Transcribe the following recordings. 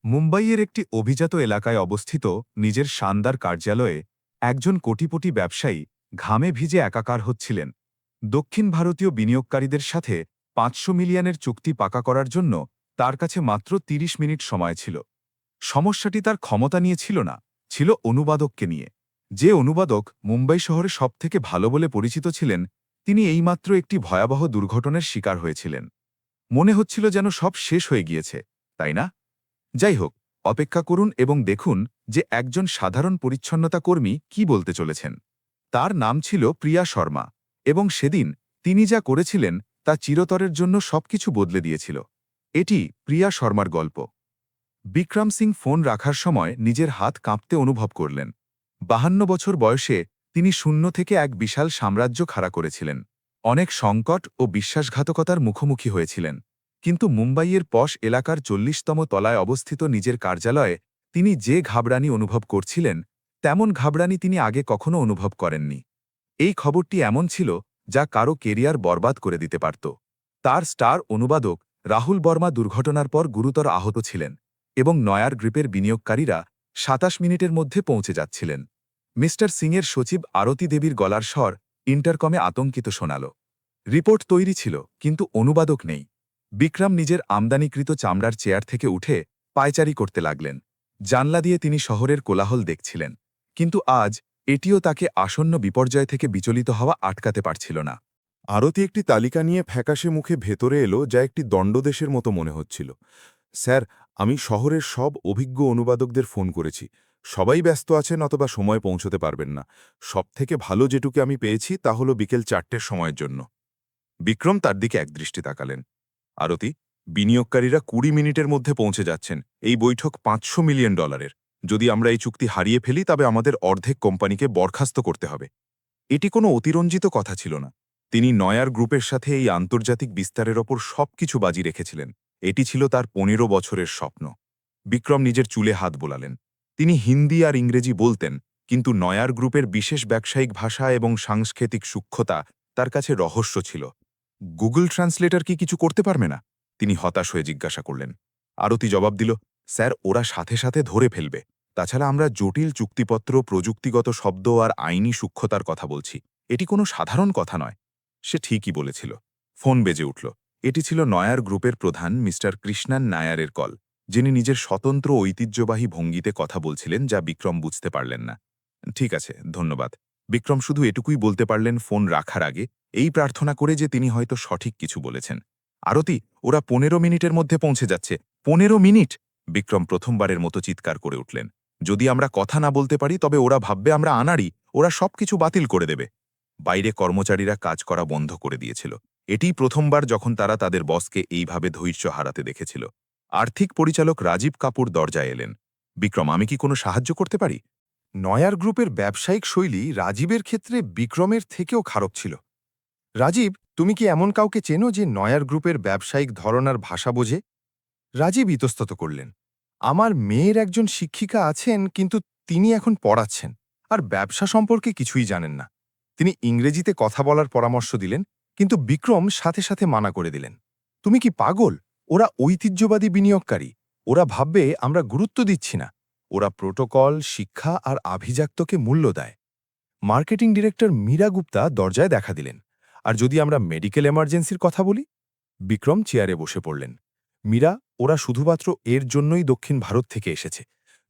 মুম্বাইয়ের একটি অভিজাত এলাকায় অবস্থিত নিজের শানদার কার্যালয়ে একজন কোটিপতি ব্যবসায়ী ঘামে ভিজে একাকার হচ্ছিলেন। দক্ষিণ ভারতীয় বিনিয়োগকারীদের সাথে ৫০০ মিলিয়নের চুক্তি পাকা করার জন্য তার কাছে মাত্র ৩০ মিনিট সময় ছিল। সমস্যাটি তার ক্ষমতা নিয়ে ছিল না, ছিল অনুবাদককে নিয়ে। যে অনুবাদক মুম্বাই শহরে সবথেকে ভালো বলে পরিচিত ছিলেন, তিনি এইমাত্র একটি ভয়াবহ দুর্ঘটনার শিকার হয়েছিলেন। মনে হচ্ছিল যেন সব শেষ হয়ে গিয়েছে, তাই না? যাই হোক, অপেক্ষা করুন এবং দেখুন যে একজন সাধারণ পরিচ্ছন্নতা কর্মী কি বলতে চলেছেন। তার নাম ছিল প্রিয়া শর্মা, এবং সেদিন তিনি যা করেছিলেন তা চিরতরের জন্য সবকিছু বদলে দিয়েছিল। এটি প্রিয়া শর্মার গল্প। বিক্রম সিং ফোন রাখার সময় নিজের হাত কাঁপতে অনুভব করলেন। ৫২ বছর বয়সে তিনি শূন্য থেকে এক বিশাল সাম্রাজ্য খাড়া করেছিলেন। অনেক সংকট ও বিশ্বাসঘাতকতার মুখোমুখি হয়েছিলেন। কিন্তু মুম্বাইয়ের পশ এলাকার ৪০তম তলায় অবস্থিত নিজের কার্যালয়ে তিনি যে ঘাবড়ানি অনুভব করছিলেন, তেমন ঘাবড়ানি তিনি আগে কখনো অনুভব করেননি। এই খবরটি এমন ছিল যা কারো কেরিয়ার বরবাদ করে দিতে পারত। তার স্টার অনুবাদক রাহুল বর্মা দুর্ঘটনার পর গুরুতর আহত ছিলেন, এবং নয়ার গ্রুপের বিনিয়োগকারীরা ২৭ মিনিটের মধ্যে পৌঁছে যাচ্ছিলেন। মিস্টার সিংয়ের সচিব আরতি দেবীর গলার স্বর ইন্টারকমে আতঙ্কিত শোনাল। রিপোর্ট তৈরি ছিল, কিন্তু অনুবাদক নেই। বিক্রম নিজের আমদানিকৃত চামড়ার চেয়ার থেকে উঠে পায়চারি করতে লাগলেন। জানলা দিয়ে তিনি শহরের কোলাহল দেখছিলেন, কিন্তু আজ এটিও তাকে আসন্ন বিপর্যয় থেকে বিচলিত হওয়া আটকাতে পারছিল না। আরতি একটি তালিকা নিয়ে ফ্যাকাশে মুখে ভেতরে এলো, যা একটি দণ্ডদেশের মতো মনে হচ্ছিল। স্যার, আমি শহরের সব অভিজ্ঞ অনুবাদকদের ফোন করেছি। সবাই ব্যস্ত আছেন অথবা সময় পৌঁছতে পারবেন না। সবথেকে ভালো যেটুকু আমি পেয়েছি তা হলো বিকেল ৪টের সময়ের জন্য। বিক্রম তার দিকে একদৃষ্টি তাকালেন। আরতি, বিনিয়োগকারীরা ২০ মিনিটের মধ্যে পৌঁছে যাচ্ছেন। এই বৈঠক $৫০০ মিলিয়ন। যদি আমরা এই চুক্তি হারিয়ে ফেলি তবে আমাদের অর্ধেক কোম্পানিকে বরখাস্ত করতে হবে। এটি কোনো অতিরঞ্জিত কথা ছিল না। তিনি নয়ার গ্রুপের সাথে এই আন্তর্জাতিক বিস্তারের ওপর সবকিছু বাজি রেখেছিলেন। এটি ছিল তার ১৫ বছরের স্বপ্ন। বিক্রম নিজের চুলে হাত বোলালেন। তিনি হিন্দি আর ইংরেজি বলতেন, কিন্তু নয়ার গ্রুপের বিশেষ ব্যবসায়িক ভাষা এবং সাংস্কৃতিক সূক্ষ্মতা তার কাছে রহস্য ছিল। গুগল ট্রান্সলেটর কি কিছু করতে পারবে না? তিনি হতাশ হয়ে জিজ্ঞাসা করলেন। আরতি জবাব দিল, স্যার, ওরা সাথে সাথে ধরে ফেলবে। তাছাড়া আমরা জটিল চুক্তিপত্র, প্রযুক্তিগত শব্দ আর আইনি সূক্ষ্মতার কথা বলছি। এটি কোনো সাধারণ কথা নয়। সে ঠিকই বলেছিল। ফোন বেজে উঠল। এটি ছিল নয়ার গ্রুপের প্রধান মিস্টার কৃষ্ণান নায়ারের কল, যিনি নিজের স্বতন্ত্র ঐতিহ্যবাহী ভঙ্গিতে কথা বলছিলেন, যা বিক্রম বুঝতে পারলেন না। ঠিক আছে, ধন্যবাদ। বিক্রম শুধু এটুকুই বলতে পারলেন ফোন রাখার আগে, এই প্রার্থনা করে যে তিনি হয়তো সঠিক কিছু বলেছেন। আরতি, ওরা ১৫ মিনিটের মধ্যে পৌঁছে যাচ্ছে। ১৫ মিনিট! বিক্রম প্রথমবারের মতো চিৎকার করে উঠলেন। যদি আমরা কথা না বলতে পারি তবে ওরা ভাববে আমরা আনাড়ি, ওরা সবকিছু বাতিল করে দেবে। বাইরে কর্মচারীরা কাজ করা বন্ধ করে দিয়েছিল। এটিই প্রথমবার যখন তারা তাদের বসকে এইভাবে ধৈর্য হারাতে দেখেছিল। আর্থিক পরিচালক রাজীব কাপুর দরজায় এলেন। বিক্রম, আমি কি কোনো সাহায্য করতে পারি? নয়ার গ্রুপের ব্যবসায়িক শৈলী রাজীবের ক্ষেত্রে বিক্রমের থেকেও খারাপ ছিল। রাজীব, তুমি কি এমন কাউকে চেনো যে নয়ার গ্রুপের ব্যবসায়িক ধরনার ভাষা বোঝে? রাজীব ইতস্তত করলেন। আমার মেয়ের একজন শিক্ষিকা আছেন, কিন্তু তিনি এখন পড়াচ্ছেন আর ব্যবসা সম্পর্কে কিছুই জানেন না। তিনি ইংরেজিতে কথা বলার পরামর্শ দিলেন, কিন্তু বিক্রম সাথে সাথে মানা করে দিলেন। তুমি কি পাগল? ওরা ঐতিহ্যবাদী বিনিয়োগকারী। ওরা ভাববে আমরা গুরুত্ব দিচ্ছি না। ওরা প্রোটোকল, শিক্ষা আর আভিজাত্যকে মূল্য দেয়। মার্কেটিং ডিরেক্টর মীরা গুপ্তা দরজায় দেখা দিলেন। আর যদি আমরা মেডিকেল এমার্জেন্সির কথা বলি? বিক্রম চেয়ারে বসে পড়লেন। মীরা, ওরা শুধুমাত্র এর জন্যই দক্ষিণ ভারত থেকে এসেছে।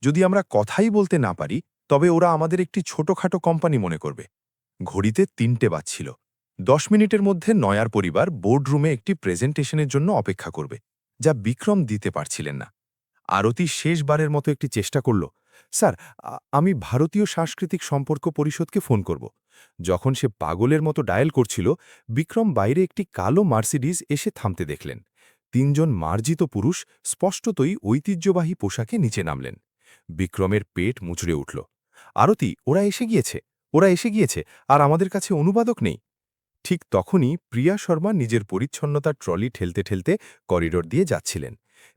যদি আমরা কথাই বলতে না পারি তবে ওরা আমাদের একটি ছোটখাটো কোম্পানি মনে করবে। ঘড়িতে ৩টে বাজছিল। ১০ মিনিটের মধ্যে নয়ার পরিবার বোর্ডরুমে একটি প্রেজেন্টেশনের জন্য অপেক্ষা করবে, যা বিক্রম দিতে পারছিলেন না। আরতি শেষবারের মতো একটি চেষ্টা করল। স্যার, আমি ভারতীয় সাংস্কৃতিক সম্পর্ক পরিষদকে ফোন করব। যখন সে পাগলের মতো ডায়াল করছিল, বিক্রম বাইরে একটি কালো মার্সিডিজ এসে থামতে দেখলেন। ৩জন মার্জিত পুরুষ স্পষ্টতই ঐতিহ্যবাহী পোশাকে নিচে নামলেন। বিক্রমের পেট মুচড়ে উঠল। আরতি, ওরা এসে গিয়েছে, ওরা এসে গিয়েছে, আর আমাদের কাছে অনুবাদক নেই। ঠিক তখনই প্রিয়া শর্মা নিজের পরিচ্ছন্নতার ট্রলি ঠেলতে ঠেলতে করিডোর দিয়ে যাচ্ছিলেন।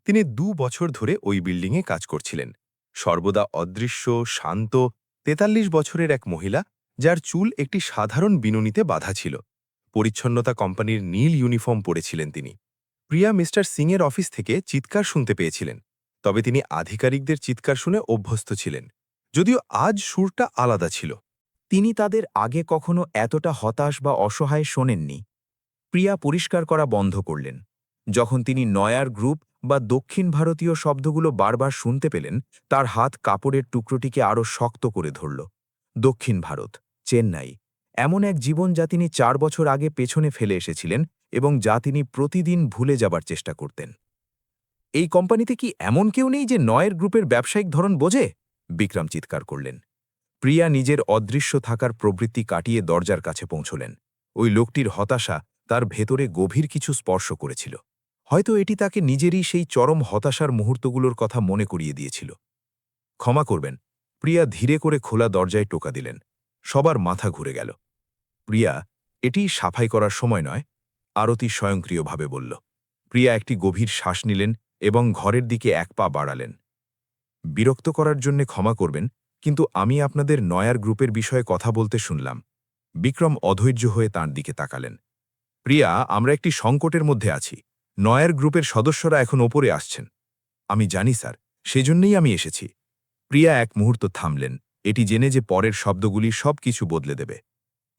তিনি ২ বছর ধরে ওই বিল্ডিংয়ে কাজ করছিলেন। সর্বদা অদৃশ্য, শান্ত, ৪৩ বছরের এক মহিলা, যার চুল একটি সাধারণ বিনুনিতে বাঁধা ছিল। পরিচ্ছন্নতা কোম্পানির নীল ইউনিফর্ম পরেছিলেন তিনি। প্রিয়া মিস্টার সিংয়ের অফিস থেকে চিৎকার শুনতে পেয়েছিলেন। তবে তিনি আধিকারিকদের চিৎকার শুনে অভ্যস্ত ছিলেন, যদিও আজ সুরটা আলাদা ছিল। তিনি তাদের আগে কখনো এতটা হতাশ বা অসহায় শোনেননি। প্রিয়া পরিষ্কার করা বন্ধ করলেন। যখন তিনি নয়ার গ্রুপ বা দক্ষিণ ভারতীয় শব্দগুলো বারবার শুনতে পেলেন, তার হাত কাপড়ের টুকরোটিকে আরও শক্ত করে ধরল। দক্ষিণ ভারত, চেন্নাই, এমন এক জীবন যা তিনি 4 বছর আগে পেছনে ফেলে এসেছিলেন এবং যা তিনি প্রতিদিন ভুলে যাবার চেষ্টা করতেন। এই কোম্পানিতে কি এমন কেউ নেই যে নয়ের গ্রুপের ব্যবসায়িক ধরন বোঝে? বিক্রম চিৎকার করলেন। প্রিয়া নিজের অদৃশ্য থাকার প্রবৃত্তি কাটিয়ে দরজার কাছে পৌঁছলেন। ওই লোকটির হতাশা তার ভেতরে গভীর কিছু স্পর্শ করেছিল। হয়তো এটি তাকে নিজেরই সেই চরম হতাশার মুহূর্তগুলোর কথা মনে করিয়ে দিয়েছিল। ক্ষমা করবেন, প্রিয়া ধীরে করে খোলা দরজায় টোকা দিলেন। সবার মাথা ঘুরে গেল। প্রিয়া, এটি সাফাই করার সময় নয়, আরতি স্বয়ংক্রিয়ভাবে বলল। প্রিয়া একটি গভীর শ্বাস নিলেন এবং ঘরের দিকে এক পা বাড়ালেন। বিরক্ত করার জন্য ক্ষমা করবেন, কিন্তু আমি আপনাদের নয়ার গ্রুপের বিষয়ে কথা বলতে শুনলাম। বিক্রম অধৈর্য হয়ে তাঁর দিকে তাকালেন। প্রিয়া, আমরা একটি সংকটের মধ্যে আছি। নয়ার গ্রুপের সদস্যরা এখন ওপরে আসছেন। আমি জানি স্যার, সেজন্যই আমি এসেছি। প্রিয়া এক মুহূর্ত থামলেন, এটি জেনে যে পরের শব্দগুলি সব কিছু বদলে দেবে।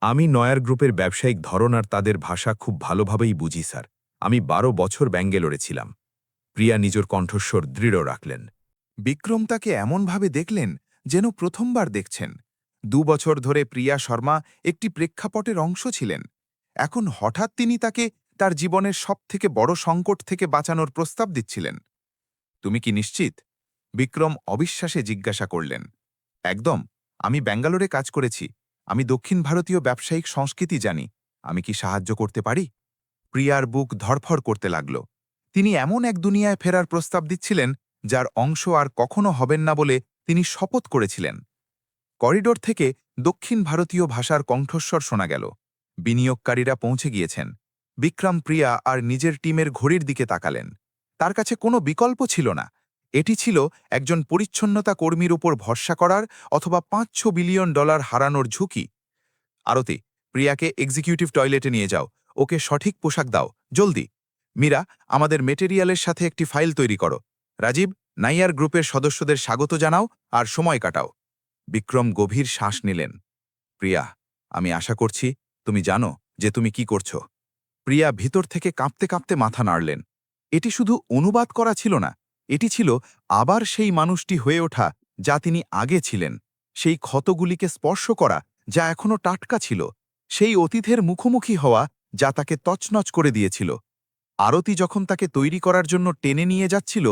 আমি নয়ার গ্রুপের ব্যবসায়িক ধরন আর তাদের ভাষা খুব ভালোভাবেই বুঝি স্যার। আমি 12 বছর ব্যাঙ্গালোরে ছিলাম। প্রিয়া নিজের কণ্ঠস্বর দৃঢ় রাখলেন। বিক্রম তাকে এমনভাবে দেখলেন যেন প্রথমবার দেখছেন। 2 বছর ধরে প্রিয়া শর্মা একটি প্রেক্ষাপটের অংশ ছিলেন। এখন হঠাৎ তিনি তাকে তার জীবনের সবথেকে বড় সংকট থেকে বাঁচানোর প্রস্তাব দিচ্ছিলেন। তুমি কি নিশ্চিত? বিক্রম অবিশ্বাসে জিজ্ঞাসা করলেন। একদম। আমি ব্যাঙ্গালোরে কাজ করেছি। আমি দক্ষিণ ভারতীয় ব্যবসায়িক সংস্কৃতি জানি। আমি কি সাহায্য করতে পারি? প্রিয়ার বুক ধড়ফড় করতে লাগল। তিনি এমন এক দুনিয়ায় ফেরার প্রস্তাব দিচ্ছিলেন যার অংশ আর কখনো হবেন না বলে তিনি শপথ করেছিলেন। করিডোর থেকে দক্ষিণ ভারতীয় ভাষার কণ্ঠস্বর শোনা গেল। বিনিয়োগকারীরা পৌঁছে গিয়েছেন। বিক্রম প্রিয়া আর নিজের টিমের ঘড়ির দিকে তাকালেন। তার কাছে কোনো বিকল্প ছিল না। এটি ছিল একজন পরিচ্ছন্নতা কর্মীর উপর ভরসা করার অথবা $500 বিলিয়ন হারানোর ঝুঁকি। আরতি, প্রিয়াকে এক্সিকিউটিভ টয়লেটে নিয়ে যাও। ওকে সঠিক পোশাক দাও, জলদি। মীরা, আমাদের মেটেরিয়ালের সাথে একটি ফাইল তৈরি করো। রাজীব, নাইয়ার গ্রুপের সদস্যদের স্বাগত জানাও আর সময় কাটাও। বিক্রম গভীর শ্বাস নিলেন। প্রিয়া, আমি আশা করছি তুমি জানো যে তুমি কি করছো। প্রিয়া ভিতর থেকে কাঁপতে কাঁপতে মাথা নাড়লেন। এটি শুধু অনুবাদ করা ছিল না, এটি ছিল আবার সেই মানুষটি হয়ে ওঠা যা তিনি আগে ছিলেন, সেই ক্ষতগুলিকে স্পর্শ করা যা এখনও টাটকা ছিল, সেই অতীতের মুখোমুখি হওয়া যা তাকে তছনছ করে দিয়েছিল। আরতি যখন তাকে তৈরি করার জন্য টেনে নিয়ে যাচ্ছিল,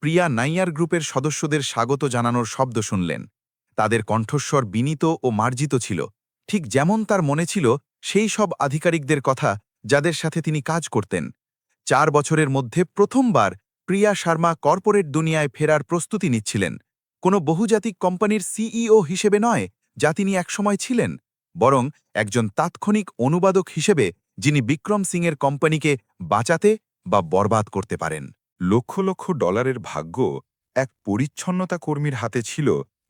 প্রিয়া নাইয়ার গ্রুপের সদস্যদের স্বাগত জানানোর শব্দ শুনলেন। তাদের কণ্ঠস্বর বিনীত ও মার্জিত ছিল, ঠিক যেমন তার মনে ছিল সেই সব আধিকারিকদের কথা যাদের সাথে তিনি কাজ করতেন। 4 বছরের মধ্যে প্রথমবার প্রিয়া শর্মা কর্পোরেট দুনিয়ায় ফেরার প্রস্তুতি নিচ্ছিলেন, কোনো বহুজাতিক কোম্পানির সিইও হিসেবে নয় যা তিনি একসময় ছিলেন, বরং একজন তাৎক্ষণিক অনুবাদক হিসেবে যিনি বিক্রম সিংয়ের কোম্পানিকে বাঁচাতে বা বরবাদ করতে পারেন। লক্ষ লক্ষ ডলারের ভাগ্য এক পরিচ্ছন্নতা কর্মীর হাতে ছিল,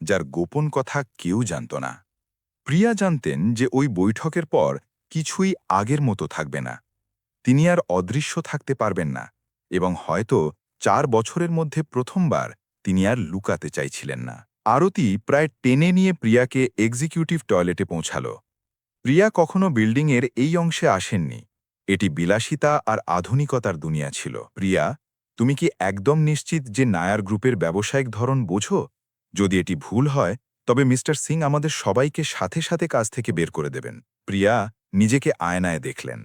যার গোপন কথা কেউ জানত না। প্রিয়া জানতেন যে ওই বৈঠকের পর কিছুই আগের মতো থাকবে না। তিনি আর অদৃশ্য থাকতে পারবেন না, এবং হয়তো 4 বছরের মধ্যে প্রথমবার তিনি আর লুকাতে চাইছিলেন না। আরতি প্রায় টেনে নিয়ে প্রিয়াকে এক্সিকিউটিভ টয়লেটে পৌঁছাল। প্রিয়া কখনো বিল্ডিংয়ের এই অংশে আসেননি। এটি বিলাসিতা আর আধুনিকতার দুনিয়া ছিল। প্রিয়া, তুমি কি একদম নিশ্চিত যে নায়ার গ্রুপের ব্যবসায়িক ধরন বোঝো? যদি এটি ভুল হয় তবে মিস্টার সিং আমাদের সবাইকে সাথে সাথে কাজ থেকে বের করে দেবেন। প্রিয়া নিজেকে আয়নায় দেখলেন।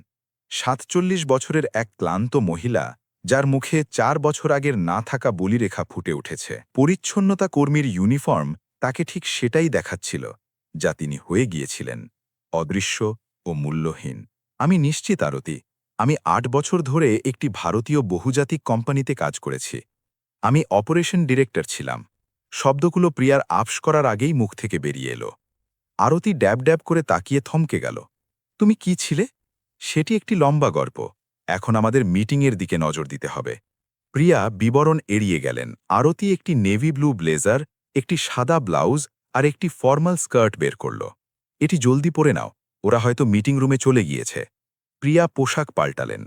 47 বছরের এক ক্লান্ত মহিলা, যার মুখে 4 বছর আগের না থাকা বলিরেখা ফুটে উঠেছে। পরিচ্ছন্নতা কর্মীর ইউনিফর্ম তাকে ঠিক সেটাই দেখাচ্ছিল যা তিনি হয়ে গিয়েছিলেন, অদৃশ্য ও মূল্যহীন। আমি নিশ্চিত আরতি, আমি 8 বছর ধরে একটি ভারতীয় বহুজাতিক কোম্পানিতে কাজ করেছি। আমি অপারেশন ডিরেক্টর ছিলাম। শব্দগুলো প্রিয়ার আপস করার আগেই মুখ থেকে বেরিয়ে এলো। আরতি ড্যাব ড্যাব করে তাকিয়ে থমকে গেল। তুমি কি ছিলে? সেটি একটি লম্বা গল্প। এখন আমাদের মিটিংয়ের দিকে নজর দিতে হবে। প্রিয়া বিবরণ এড়িয়ে গেলেন। আরতি একটি নেভি ব্লু ব্লেজার, একটি সাদা ব্লাউজ আর একটি ফর্মাল স্কার্ট বের করল। এটি জলদি পরে নাও, ওরা হয়তো মিটিং রুমে চলে গিয়েছে। প্রিয়া পোশাক পাল্টালেন।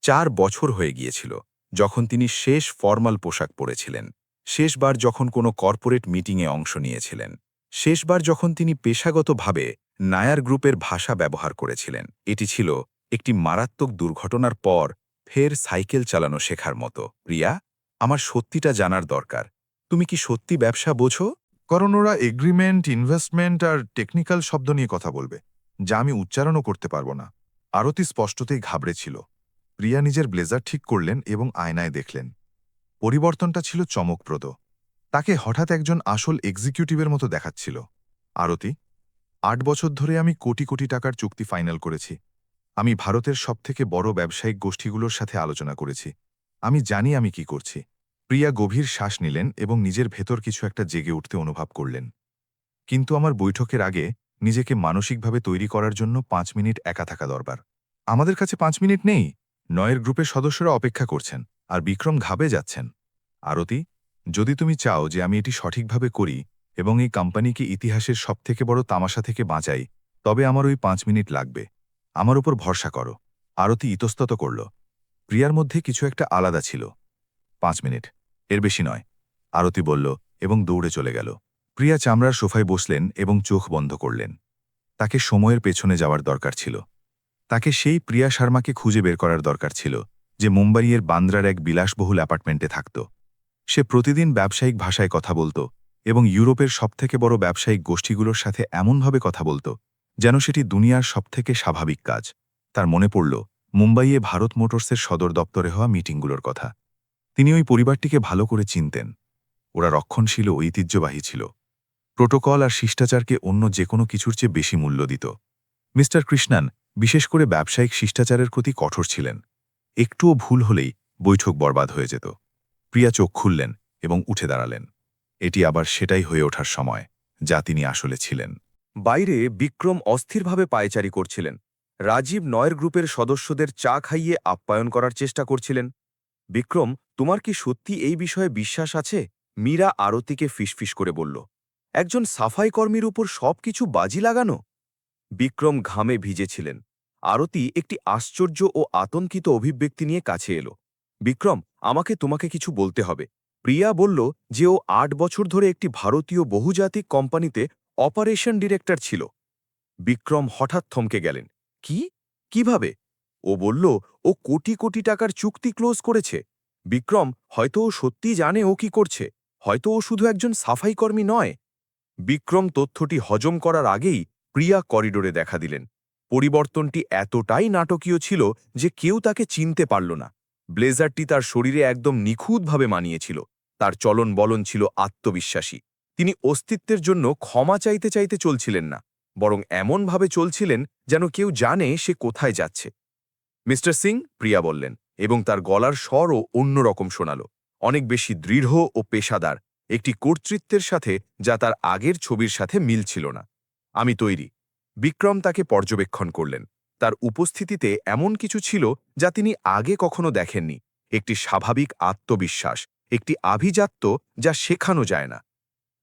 4 বছর হয়ে গিয়েছিল যখন তিনি শেষ ফর্মাল পোশাক পরেছিলেন। শেষবার যখন কোনো কর্পোরেট মিটিংয়ে অংশ নিয়েছিলেন, শেষবার যখন তিনি পেশাগতভাবে নায়ার গ্রুপের ভাষা ব্যবহার করেছিলেন, এটি ছিল একটি মারাত্মক দুর্ঘটনার পর ফের সাইকেল চালানো শেখার মতো। প্রিয়া, আমার সত্যিটা জানার দরকার। তুমি কি সত্যি ব্যবসা বোঝো? কারণ ওরা এগ্রিমেন্ট, ইনভেস্টমেন্ট আর টেকনিক্যাল শব্দ নিয়ে কথা বলবে, যা আমি উচ্চারণও করতে পারবো না। আরতি স্পষ্টতেই ঘাবড়েছিল। প্রিয়া নিজের ব্লেজার ঠিক করলেন এবং আয়নায় দেখলেন। পরিবর্তনটা ছিল চমকপ্রদ। তাকে হঠাৎ একজন আসল এক্সিকিউটিভের মতো দেখাচ্ছিল। আরতি, ৮ বছর ধরে আমি কোটি কোটি টাকার চুক্তি ফাইনাল করেছি। আমি ভারতের সবথেকে বড় ব্যবসায়িক গোষ্ঠীগুলোর সাথে আলোচনা করেছি। আমি জানি আমি কি করছি। প্রিয়া গভীর শ্বাস নিলেন এবং নিজের ভেতর কিছু একটা জেগে উঠতে অনুভব করলেন। কিন্তু আমার বৈঠকের আগে নিজেকে মানসিকভাবে তৈরি করার জন্য ৫ মিনিট একা থাকা দরকার। আমাদের কাছে ৫ মিনিট নেই। নয়ের গ্রুপের সদস্যরা অপেক্ষা করছেন, আর বিক্রম ঘাবে যাচ্ছেন। আরতি, যদি তুমি চাও যে আমি এটি সঠিকভাবে করি এবং এই কোম্পানিকে ইতিহাসের সবথেকে বড় তামাশা থেকে বাঁচাই, তবে আমার ওই ৫ মিনিট লাগবে। আমার উপর ভরসা করো। আরতি ইতস্তত করল। প্রিয়ার মধ্যে কিছু একটা আলাদা ছিল। ৫ মিনিট, এর বেশি নয়, আরতি বলল এবং দৌড়ে চলে গেল। প্রিয়া চামড়ার সোফায় বসলেন এবং চোখ বন্ধ করলেন। তাকে সময়ের পেছনে যাওয়ার দরকার ছিল। তাকে সেই প্রিয়া শর্মাকে খুঁজে বের করার দরকার ছিল, যে মুম্বাইয়ের বান্দ্রার এক বিলাসবহুল অ্যাপার্টমেন্টে থাকত। সে প্রতিদিন ব্যবসায়িক ভাষায় কথা বলত এবং ইউরোপের সবথেকে বড় ব্যবসায়িক গোষ্ঠীগুলোর সাথে এমনভাবে কথা বলত যেন সেটি দুনিয়ার সবথেকে স্বাভাবিক কাজ। তার মনে পড়ল মুম্বাইয়ে ভারত মোটরসের সদর দপ্তরে হওয়া মিটিংগুলোর কথা। তিনি ওই পরিবারটিকে ভালো করে চিনতেন। ওরা রক্ষণশীল ও ঐতিহ্যবাহী ছিল। প্রোটোকল আর শিষ্টাচারকে অন্য যে কোনো কিছুর চেয়ে বেশি মূল্য দিত। মিস্টার কৃষ্ণান বিশেষ করে ব্যবসায়িক শিষ্টাচারের প্রতি কঠোর ছিলেন। একটুও ভুল হলেই বৈঠক বরবাদ হয়ে যেত। প্রিয়া চোখ খুললেন এবং উঠে দাঁড়ালেন। এটি আবার সেটাই হয়ে ওঠার সময় যা তিনি আসলে ছিলেন। বাইরে বিক্রম অস্থিরভাবে পায়চারি করছিলেন। রাজীব নয়ের গ্রুপের সদস্যদের চা খাইয়ে আপ্যায়ন করার চেষ্টা করছিলেন। বিক্রম, তোমার কি সত্যি এই বিষয়ে বিশ্বাস আছে? মীরা আরতিকে ফিসফিস করে বলল। একজন সাফাই কর্মীর উপর সবকিছু বাজি লাগানো? বিক্রম ঘামে ভিজেছিলেন। আরতি একটি আশ্চর্য ও আতঙ্কিত অভিব্যক্তি নিয়ে কাছে এলো। বিক্রম, আমাকে তোমাকে কিছু বলতে হবে। প্রিয়া বলল যে ও ৮ বছর ধরে একটি ভারতীয় বহুজাতিক কোম্পানিতে অপারেশন ডিরেক্টর ছিল। বিক্রম হঠাৎ থমকে গেলেন। কি? কিভাবে? ও বলল ও কোটি কোটি টাকার চুক্তি ক্লোজ করেছে। বিক্রম, হয়তো ও সত্যিই জানে ও কি করছে। হয়তো ও শুধু একজন সাফাই কর্মী নয়। বিক্রম তথ্যটি হজম করার আগেই প্রিয়া করিডোরে দেখা দিলেন। পরিবর্তনটি এতটাই নাটকীয় ছিল যে কেউ তাকে চিনতে পারল না। ব্লেজারটি তার শরীরে একদম নিখুঁতভাবে মানিয়েছিল। তার চলন বলন ছিল আত্মবিশ্বাসী। তিনি অস্তিত্বের জন্য ক্ষমা চাইতে চাইতে চলছিলেন না, বরং এমনভাবে চলছিলেন যেন কেউ জানে সে কোথায় যাচ্ছে। মিস্টার সিং, প্রিয়া বললেন, এবং তার গলার স্বরও অন্যরকম শোনাল, অনেক বেশি দৃঢ় ও পেশাদার, একটি কর্তৃত্বের সাথে যা তার আগের ছবির সাথে মিল ছিল না। আমি তৈরি। বিক্রম তাকে পর্যবেক্ষণ করলেন। তার উপস্থিতিতে এমন কিছু ছিল যা তিনি আগে কখনো দেখেননি, একটি স্বাভাবিক আত্মবিশ্বাস, একটি আভিজাত্য যা শেখানো যায় না।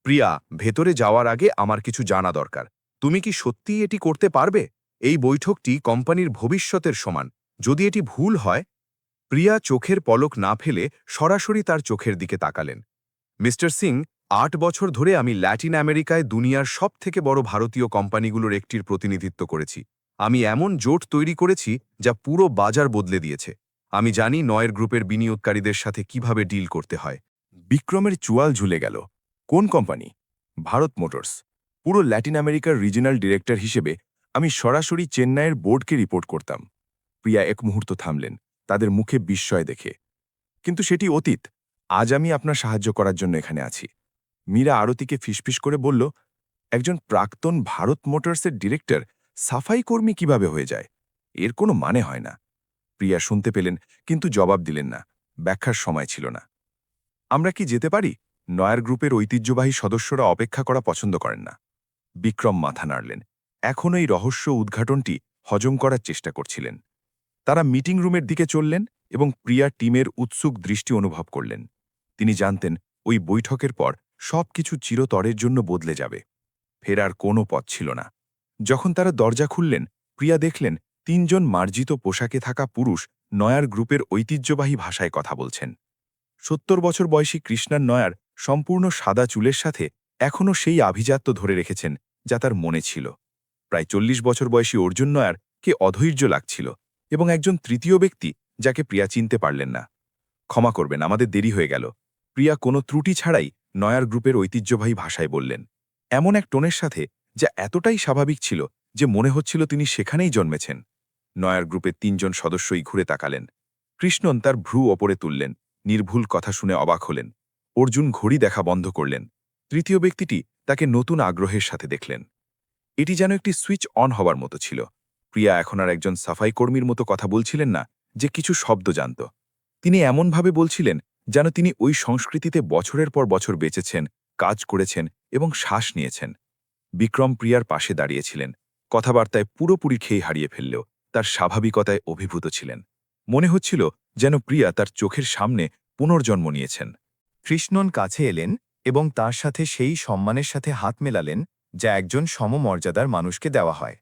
প্রিয়া, ভেতরে যাওয়ার আগে আমার কিছু জানা দরকার। তুমি কি সত্যিই এটি করতে পারবে? এই বৈঠকটি কোম্পানির ভবিষ্যতের সমান। যদি এটি ভুল হয়। প্রিয়া চোখের পলক না ফেলে সরাসরি তার চোখের দিকে তাকালেন। মিস্টার সিং, ৮ বছর ধরে আমি ল্যাটিন আমেরিকায় দুনিয়ার সবথেকে বড় ভারতীয় কোম্পানিগুলোর একটির প্রতিনিধিত্ব করেছি। আমি এমন জোট তৈরি করেছি যা পুরো বাজার বদলে দিয়েছে। আমি জানি নয়ের গ্রুপের বিনিয়োগকারীদের সাথে কিভাবে ডিল করতে হয়। বিক্রমের চুয়াল ঝুলে গেল। কোন কোম্পানি? ভারত মোটরস। পুরো ল্যাটিন আমেরিকার রিজিনাল ডিরেক্টর হিসেবে আমি সরাসরি চেন্নাইয়ের বোর্ডকে রিপোর্ট করতাম। প্রিয়া এক মুহূর্ত থামলেন, তাদের মুখে বিস্ময় দেখে। কিন্তু সেটি অতীত। আজ আমি আপনার সাহায্য করার জন্য এখানে আছি। মীরা আরতিকে ফিসফিস করে বলল, একজন প্রাক্তন ভারত মোটরসের ডিরেক্টর সাফাই কর্মী কিভাবে হয়ে যায়? এর কোনো মানে হয় না। প্রিয়া শুনতে পেলেন, কিন্তু জবাব দিলেন না। ব্যাখ্যার সময় ছিল না। আমরা কি যেতে পারি? নয়ার গ্রুপের ঐতিহ্যবাহী সদস্যরা অপেক্ষা করা পছন্দ করেন না। বিক্রম মাথা নাড়লেন। এখন এই রহস্য উদ্ঘাটনটি হজম করার চেষ্টা করছিলেন। তারা মিটিং রুমের দিকে চললেন এবং প্রিয়া টিমের উৎসুক দৃষ্টি অনুভব করলেন। তিনি জানতেন ওই বৈঠকের পর সবকিছু চিরতরের জন্য বদলে যাবে। ফেরার কোনো পথ ছিল না। যখন তারা দরজা খুললেন, প্রিয়া দেখলেন ৩ জন মার্জিত পোশাকে থাকা পুরুষ নয়ার গ্রুপের ঐতিহ্যবাহী ভাষায় কথা বলছেন। ৭০ বছর বয়সী কৃষ্ণান নয়ার সম্পূর্ণ সাদা চুলের সাথে এখনও সেই আভিজাত্য ধরে রেখেছেন যা তার মনে ছিল। প্রায় 40 বছর বয়সী অর্জুন নয়ারকে অধৈর্য লাগছিল, এবং একজন তৃতীয় ব্যক্তি যাকে প্রিয়া চিনতে পারলেন না। ক্ষমা করবেন, আমাদের দেরি হয়ে গেল। প্রিয়া কোনো ত্রুটি ছাড়াই নয়ার গ্রুপের ঐতিহ্যবাহী ভাষায় বললেন, এমন এক টোনের সাথে যা এতটাই স্বাভাবিক ছিল যে মনে হচ্ছিল তিনি সেখানেই জন্মেছেন। নয়ার গ্রুপের 3 জন সদস্যই ঘুরে তাকালেন। কৃষ্ণন তার ভ্রু ওপরে তুললেন, নির্ভুল কথা শুনে অবাক হলেন। অর্জুন ঘড়ি দেখা বন্ধ করলেন। তৃতীয় ব্যক্তিটি তাকে নতুন আগ্রহের সাথে দেখলেন। এটি যেন একটি সুইচ অন হওয়ার মতো ছিল। প্রিয়া এখন আর একজন সাফাই কর্মীর মতো কথা বলছিলেন না যে কিছু শব্দ জানত। তিনি এমনভাবে বলছিলেন যেন তিনি ওই সংস্কৃতিতে বছরের পর বছর বেঁচেছেন, কাজ করেছেন এবং শ্বাস নিয়েছেন। বিক্রম প্রিয়ার পাশে দাঁড়িয়েছিলেন, কথাবার্তায় পুরোপুরি খেই হারিয়ে ফেললেও তার স্বাভাবিকতায় অভিভূত ছিলেন। মনে হচ্ছিল যেন প্রিয়া তার চোখের সামনে পুনর্জন্ম নিয়েছেন। কৃষ্ণন কাছে এলেন এবং তার সাথে সেই সম্মানের সাথে হাত মেলালেন যা একজন সমমর্যাদার মানুষকে দেওয়া হয়।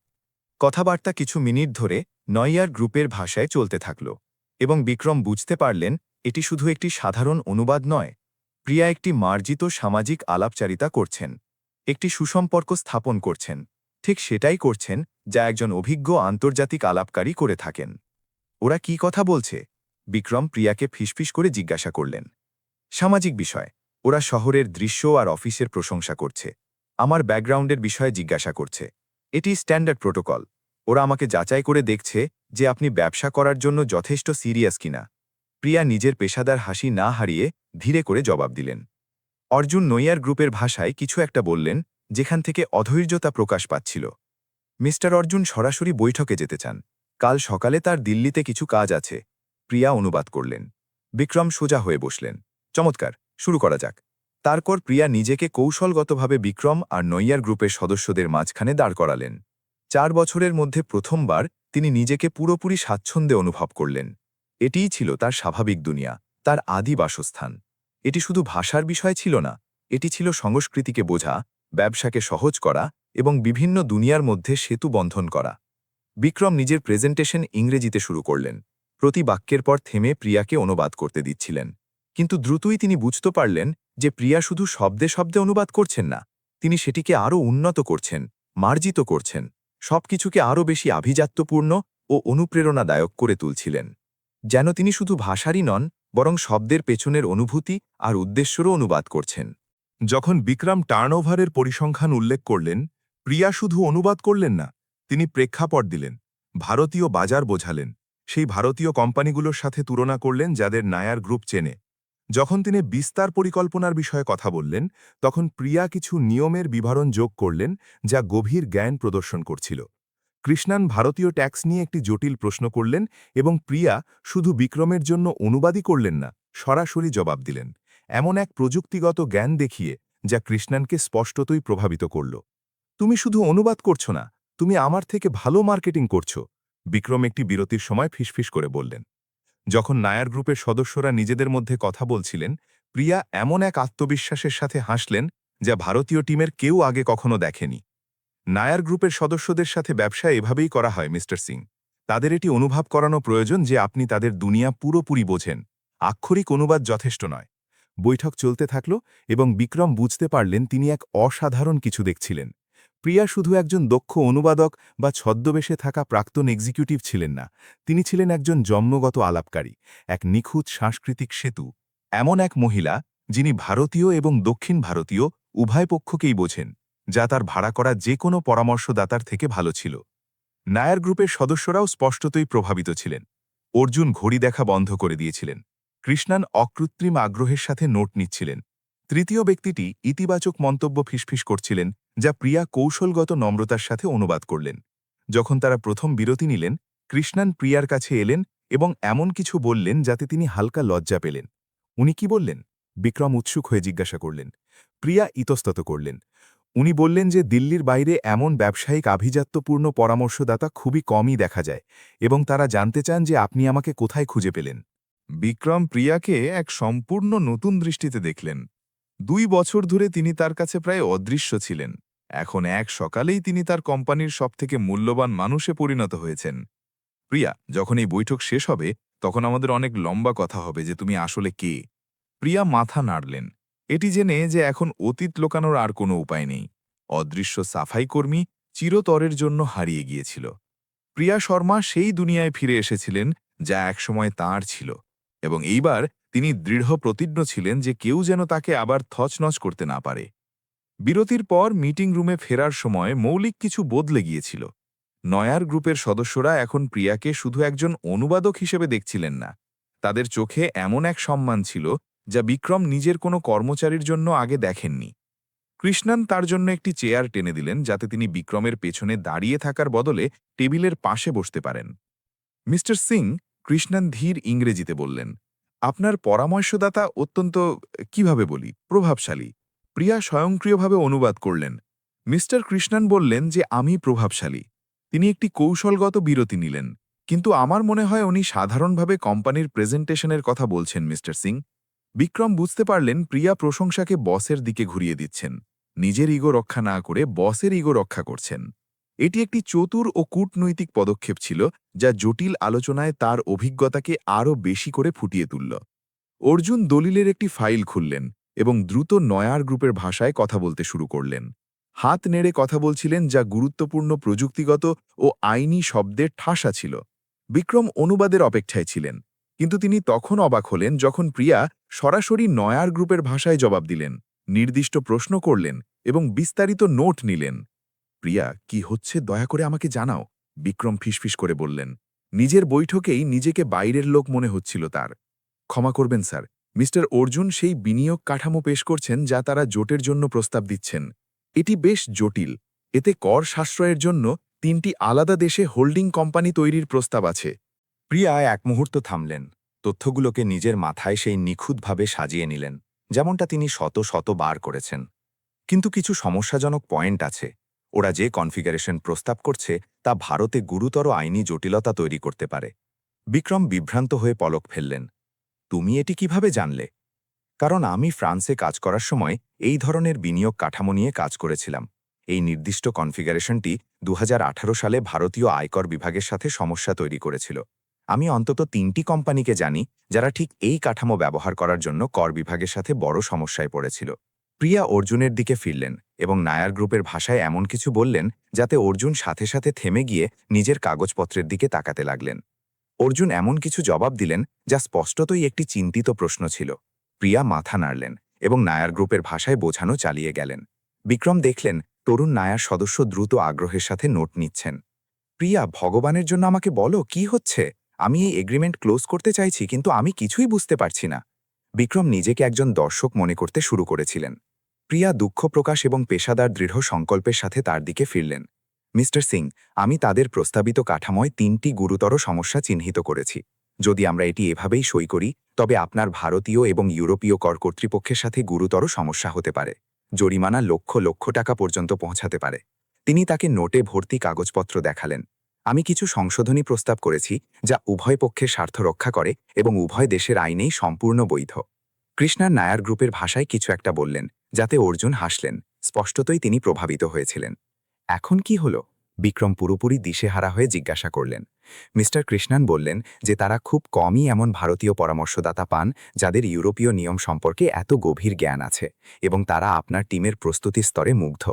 কথাবার্তা কিছু মিনিট ধরে নয়ার গ্রুপের ভাষায় চলতে থাকল, এবং বিক্রম বুঝতে পারলেন এটি শুধু একটি সাধারণ অনুবাদ নয়। প্রিয়া একটি মার্জিত সামাজিক আলাপচারিতা করছেন, একটি সুসম্পর্ক স্থাপন করছেন, ঠিক সেটাই করছেন যা একজন অভিজ্ঞ আন্তর্জাতিক আলাপকারী করে থাকেন। ওরা কি কথা বলছে? বিক্রম প্রিয়াকে ফিসফিস করে জিজ্ঞাসা করলেন। সামাজিক বিষয়। ওরা শহরের দৃশ্য আর অফিসের প্রশংসা করছে। আমার ব্যাকগ্রাউন্ডের বিষয়ে জিজ্ঞাসা করছে। এটি স্ট্যান্ডার্ড প্রোটোকল। ওরা আমাকে যাচাই করে দেখছে যে আপনি ব্যবসা করার জন্য যথেষ্ট সিরিয়াস কিনা। প্রিয়া নিজের পেশাদার হাসি না হারিয়ে ধীরে করে জবাব দিলেন। অর্জুন নয়ার গ্রুপের ভাষায় কিছু একটা বললেন যেখান থেকে অধৈর্যতা প্রকাশ পাচ্ছিল। মিস্টার অর্জুন সরাসরি বৈঠকে যেতে চান। কাল সকালে তার দিল্লিতে কিছু কাজ আছে। প্রিয়া অনুবাদ করলেন। বিক্রম সোজা হয়ে বসলেন। চমৎকার, শুরু করা যাক। তারপর প্রিয়া নিজেকে কৌশলগতভাবে বিক্রম আর নয়ার গ্রুপের সদস্যদের মাঝখানে দাঁড় করালেন। 4 বছরের মধ্যে প্রথমবার তিনি নিজেকে পুরোপুরি স্বাচ্ছন্দ্যে অনুভব করলেন। এটিই ছিল তার স্বাভাবিক দুনিয়া, তার আদি বাসস্থান। এটি শুধু ভাষার বিষয় ছিল না, এটি ছিল সংস্কৃতিকে বোঝা, ব্যবসাকে সহজ করা এবং বিভিন্ন দুনিয়ার মধ্যে সেতু বন্ধন করা। বিক্রম নিজের প্রেজেন্টেশন ইংরেজিতে শুরু করলেন। প্রতি বাক্যের পর থেমে প্রিয়াকে অনুবাদ করতে দিচ্ছিলেন। কিন্তু দ্রুতই তিনি বুঝতে পারলেন যে প্রিয়া শুধু শব্দে শব্দে অনুবাদ করছেন না, তিনি সেটিকে আরও উন্নত করছেন, মার্জিত করছেন, সবকিছুকে আরও বেশি আভিজাত্যপূর্ণ ও অনুপ্রেরণাদায়ক করে তুলছিলেন। যেন তিনি শুধু ভাষারই নন, বরং শব্দের পেছনের অনুভূতি আর উদ্দেশ্যেরও অনুবাদ করছেন। যখন বিক্রম টার্নওভারের পরিসংখ্যান উল্লেখ করলেন, প্রিয়া শুধু অনুবাদ করলেন না, তিনি প্রেক্ষাপট দিলেন, ভারতীয় বাজার বোঝালেন, সেই ভারতীয় কোম্পানিগুলোর সাথে তুলনা করলেন যাদের নায়ার গ্রুপ চেনে। যখন তিনি বিস্তার পরিকল্পনার বিষয়ে কথা বললেন, তখন প্রিয়া কিছু নিয়মের বিবরণ যোগ করলেন যা গভীর জ্ঞান প্রদর্শন করছিল। কৃষ্ণান ভারতীয় ট্যাক্স নিয়ে একটি জটিল প্রশ্ন করলেন এবং প্রিয়া শুধু বিক্রমের জন্য অনুবাদই করলেন না, সরাসরি জবাব দিলেন, এমন এক প্রযুক্তিগত জ্ঞান দেখিয়ে যা কৃষ্ণানকে স্পষ্টতই প্রভাবিত করল। তুমি শুধু অনুবাদ করছো না, তুমি আমার থেকে ভালো মার্কেটিং করছো, বিক্রম একটি বিরতির সময় ফিসফিস করে বললেন। যখন নায়ার গ্রুপের সদস্যরা নিজেদের মধ্যে কথা বলছিলেন, প্রিয়া এমন এক আত্মবিশ্বাসের সাথে হাসলেন যা ভারতীয় টিমের কেউ আগে কখনো দেখেনি। নায়ার গ্রুপের সদস্যদের সাথে ব্যবসা এভাবেই করা হয় মিস্টার সিং। তাদের এটি অনুভব করানো প্রয়োজন যে আপনি তাদের দুনিয়া পুরোপুরি বোঝেন। আক্ষরিক অনুবাদ যথেষ্ট নয়। বৈঠক চলতে থাকল এবং বিক্রম বুঝতে পারলেন তিনি এক অসাধারণ কিছু দেখছিলেন। প্রিয়া শুধু একজন দক্ষ অনুবাদক বা ছদ্মবেশে থাকা প্রাক্তন এক্সিকিউটিভ ছিলেন না, তিনি ছিলেন একজন জন্মগত আলাপকারী, এক নিখুঁত সাংস্কৃতিক সেতু, এমন এক মহিলা যিনি ভারতীয় এবং দক্ষিণ ভারতীয় উভয় পক্ষকেই বোঝেন, যা তার ভাড়া করা যে কোনো পরামর্শদাতার থেকে ভালো ছিল। নায়ার গ্রুপের সদস্যরাও স্পষ্টতই প্রভাবিত ছিলেন। অর্জুন ঘড়ি দেখা বন্ধ করে দিয়েছিলেন। কৃষ্ণান অকৃত্রিম আগ্রহের সাথে নোট নিচ্ছিলেন। তৃতীয় ব্যক্তিটি ইতিবাচক মন্তব্য ফিসফিস করছিলেন যা প্রিয়া কৌশলগত নম্রতার সাথে অনুবাদ করলেন। যখন তারা প্রথম বিরতি নিলেন, কৃষ্ণান প্রিয়ার কাছে এলেন এবং এমন কিছু বললেন যাতে তিনি হালকা লজ্জা পেলেন। উনি কি বললেন? বিক্রম উৎসুক হয়ে জিজ্ঞাসা করলেন। প্রিয়া ইতস্তত করলেন। উনি বললেন যে দিল্লির বাইরে এমন ব্যবসায়িক আভিজাত্যপূর্ণ পরামর্শদাতা খুবই কমই দেখা যায় এবং তারা জানতে চান যে আপনি আমাকে কোথায় খুঁজে পেলেন। বিক্রম প্রিয়াকে এক সম্পূর্ণ নতুন দৃষ্টিতে দেখলেন। 2 বছর ধরে তিনি তার কাছে প্রায় অদৃশ্য ছিলেন। এখন এক সকালেই তিনি তার কোম্পানির সবথেকে মূল্যবান মানুষে পরিণত হয়েছেন। প্রিয়া, যখন এই বৈঠক শেষ হবে তখন আমাদের অনেক লম্বা কথা হবে যে তুমি আসলে কে। প্রিয়া মাথা নাড়লেন। এটি জেনে যে এখন অতীত লোকানোর আর কোনো উপায় নেই। অদৃশ্য সাফাই কর্মী চিরতরের জন্য হারিয়ে গিয়েছিল। প্রিয়া শর্মা সেই দুনিয়ায় ফিরে এসেছিলেন যা একসময় তাঁর ছিল, এবং এইবার তিনি দৃঢ় প্রতিজ্ঞ ছিলেন যে কেউ যেন তাকে আবার থচনচ করতে না পারে। বিরতির পর মিটিং রুমে ফেরার সময় মৌলিক কিছু বদলে গিয়েছিল। নয়ার গ্রুপের সদস্যরা এখন প্রিয়াকে শুধু একজন অনুবাদক হিসেবে দেখছিলেন না। তাদের চোখে এমন এক সম্মান ছিল যা বিক্রম নিজের কোনো কর্মচারীর জন্য আগে দেখেননি। কৃষ্ণান তার জন্য একটি চেয়ার টেনে দিলেন যাতে তিনি বিক্রমের পেছনে দাঁড়িয়ে থাকার বদলে টেবিলের পাশে বসতে পারেন। মিস্টার সিং, কৃষ্ণান ধীর ইংরেজিতে বললেন, আপনার পরামর্শদাতা অত্যন্ত, কিভাবে বলি, প্রভাবশালী। প্রিয়া স্বয়ংক্রিয়ভাবে অনুবাদ করলেন। মিস্টার কৃষ্ণান বললেন যে আমি প্রভাবশালী। তিনি একটি কৌশলগত বিরতি নিলেন। কিন্তু আমার মনে হয় উনি সাধারণভাবে কোম্পানির প্রেজেন্টেশনের কথা বলছেন, মিস্টার সিং। বিক্রম বুঝতে পারলেন প্রিয়া প্রশংসাকে বসের দিকে ঘুরিয়ে দিচ্ছেন। নিজের ইগো রক্ষা না করে বসের ইগো রক্ষা করছেন। এটি একটি চতুর ও কূটনৈতিক পদক্ষেপ ছিল যা জটিল আলোচনায় তার অভিজ্ঞতাকে আরও বেশি করে ফুটিয়ে তুলল। অর্জুন দলিলের একটি ফাইল খুললেন এবং দ্রুত নয়ার গ্রুপের ভাষায় কথা বলতে শুরু করলেন। হাত নেড়ে কথা বলছিলেন যা গুরুত্বপূর্ণ প্রযুক্তিগত ও আইনি শব্দের ঠাসা ছিল। বিক্রম অনুবাদের অপেক্ষায় ছিলেন, কিন্তু তিনি তখন অবাক হলেন যখন প্রিয়া সরাসরি নয়ার গ্রুপের ভাষায় জবাব দিলেন, নির্দিষ্ট প্রশ্ন করলেন এবং বিস্তারিত নোট নিলেন। প্রিয়া, কি হচ্ছে দয়া করে আমাকে জানাও, বিক্রম ফিসফিস করে বললেন। নিজের বৈঠকেই নিজেকে বাইরের লোক মনে হচ্ছিল তার। ক্ষমা করবেন স্যার, মিস্টার অর্জুন সেই বিনিয়োগ কাঠামো পেশ করছেন যা তারা জোটের জন্য প্রস্তাব দিচ্ছেন। এটি বেশ জটিল। এতে কর সাশ্রয়ের জন্য ৩টি আলাদা দেশে হোল্ডিং কোম্পানি তৈরির প্রস্তাব আছে। প্রিয়া এক মুহূর্ত থামলেন। তথ্যগুলোকে নিজের মাথায় সেই নিখুঁতভাবে সাজিয়ে নিলেন, যেমনটা তিনি শত শত বার করেছেন। কিন্তু কিছু সমস্যাজনক পয়েন্ট আছে। ওরা যে কনফিগারেশন প্রস্তাব করছে তা ভারতে গুরুতর আইনি জটিলতা তৈরি করতে পারে। বিক্রম বিভ্রান্ত হয়ে পলক ফেললেন। তুমি এটি কিভাবে জানলে? কারণ আমি ফ্রান্সে কাজ করার সময় এই ধরনের বিনিয়োগ কাঠামো নিয়ে কাজ করেছিলাম। এই নির্দিষ্ট কনফিগারেশনটি ২০১৮ সালে ভারতীয় আয়কর বিভাগের সাথে সমস্যা তৈরি করেছিল। আমি অন্তত ৩টি কোম্পানিকে জানি যারা ঠিক এই কাঠামো ব্যবহার করার জন্য কর বিভাগের সাথে বড় সমস্যায় পড়েছিল। প্রিয়া অর্জুনের দিকে ফিরলেন এবং নায়ার গ্রুপের ভাষায় এমন কিছু বললেন যাতে অর্জুন সাথে সাথে থেমে গিয়ে নিজের কাগজপত্রের দিকে তাকাতে লাগলেন। অর্জুন এমন কিছু জবাব দিলেন যা স্পষ্টতই একটি চিন্তিত প্রশ্ন ছিল। প্রিয়া মাথা নাড়লেন এবং নায়ার গ্রুপের ভাষায় বোঝানো চালিয়ে গেলেন। বিক্রম দেখলেন তরুণ নায়ার সদস্য দ্রুত আগ্রহের সাথে নোট নিচ্ছেন। প্রিয়া, ভগবানের জন্য আমাকে বলো কি হচ্ছে। আমি এই এগ্রিমেন্ট ক্লোজ করতে চাইছি, কিন্তু আমি কিছুই বুঝতে পারছি না। বিক্রম নিজেকে একজন দর্শক মনে করতে শুরু করেছিলেন। প্রিয়া দুঃখ প্রকাশ এবং পেশাদার দৃঢ় সংকল্পের সাথে তার দিকে ফিরলেন। মিস্টার সিং, আমি তাদের প্রস্তাবিত কাঠামোয় ৩টি গুরুতর সমস্যা চিহ্নিত করেছি। যদি আমরা এটি এভাবেই সই করি তবে আপনার ভারতীয় এবং ইউরোপীয় কর কর্তৃপক্ষের সাথে গুরুতর সমস্যা হতে পারে। জরিমানা লক্ষ লক্ষ টাকা পর্যন্ত পৌঁছাতে পারে। তিনি তাকে নোটে ভর্তি কাগজপত্র দেখালেন। আমি কিছু সংশোধনী প্রস্তাব করেছি যা উভয় পক্ষের স্বার্থ রক্ষা করে এবং উভয় দেশের আইনেই সম্পূর্ণ বৈধ। কৃষ্ণার নায়ার গ্রুপের ভাষায় কিছু একটা বললেন যাতে অর্জুন হাসলেন। স্পষ্টতই তিনি প্রভাবিত হয়েছিলেন। এখন কি হলো? বিক্রম পুরোপুরি দিশেহারা হয়ে জিজ্ঞাসা করলেন। মিস্টার কৃষ্ণান বললেন যে তারা খুব কমই এমন ভারতীয় পরামর্শদাতা পান যাদের ইউরোপীয় নিয়ম সম্পর্কে এত গভীর জ্ঞান আছে, এবং তারা আপনার টিমের প্রস্তুতি স্তরে মুগ্ধ।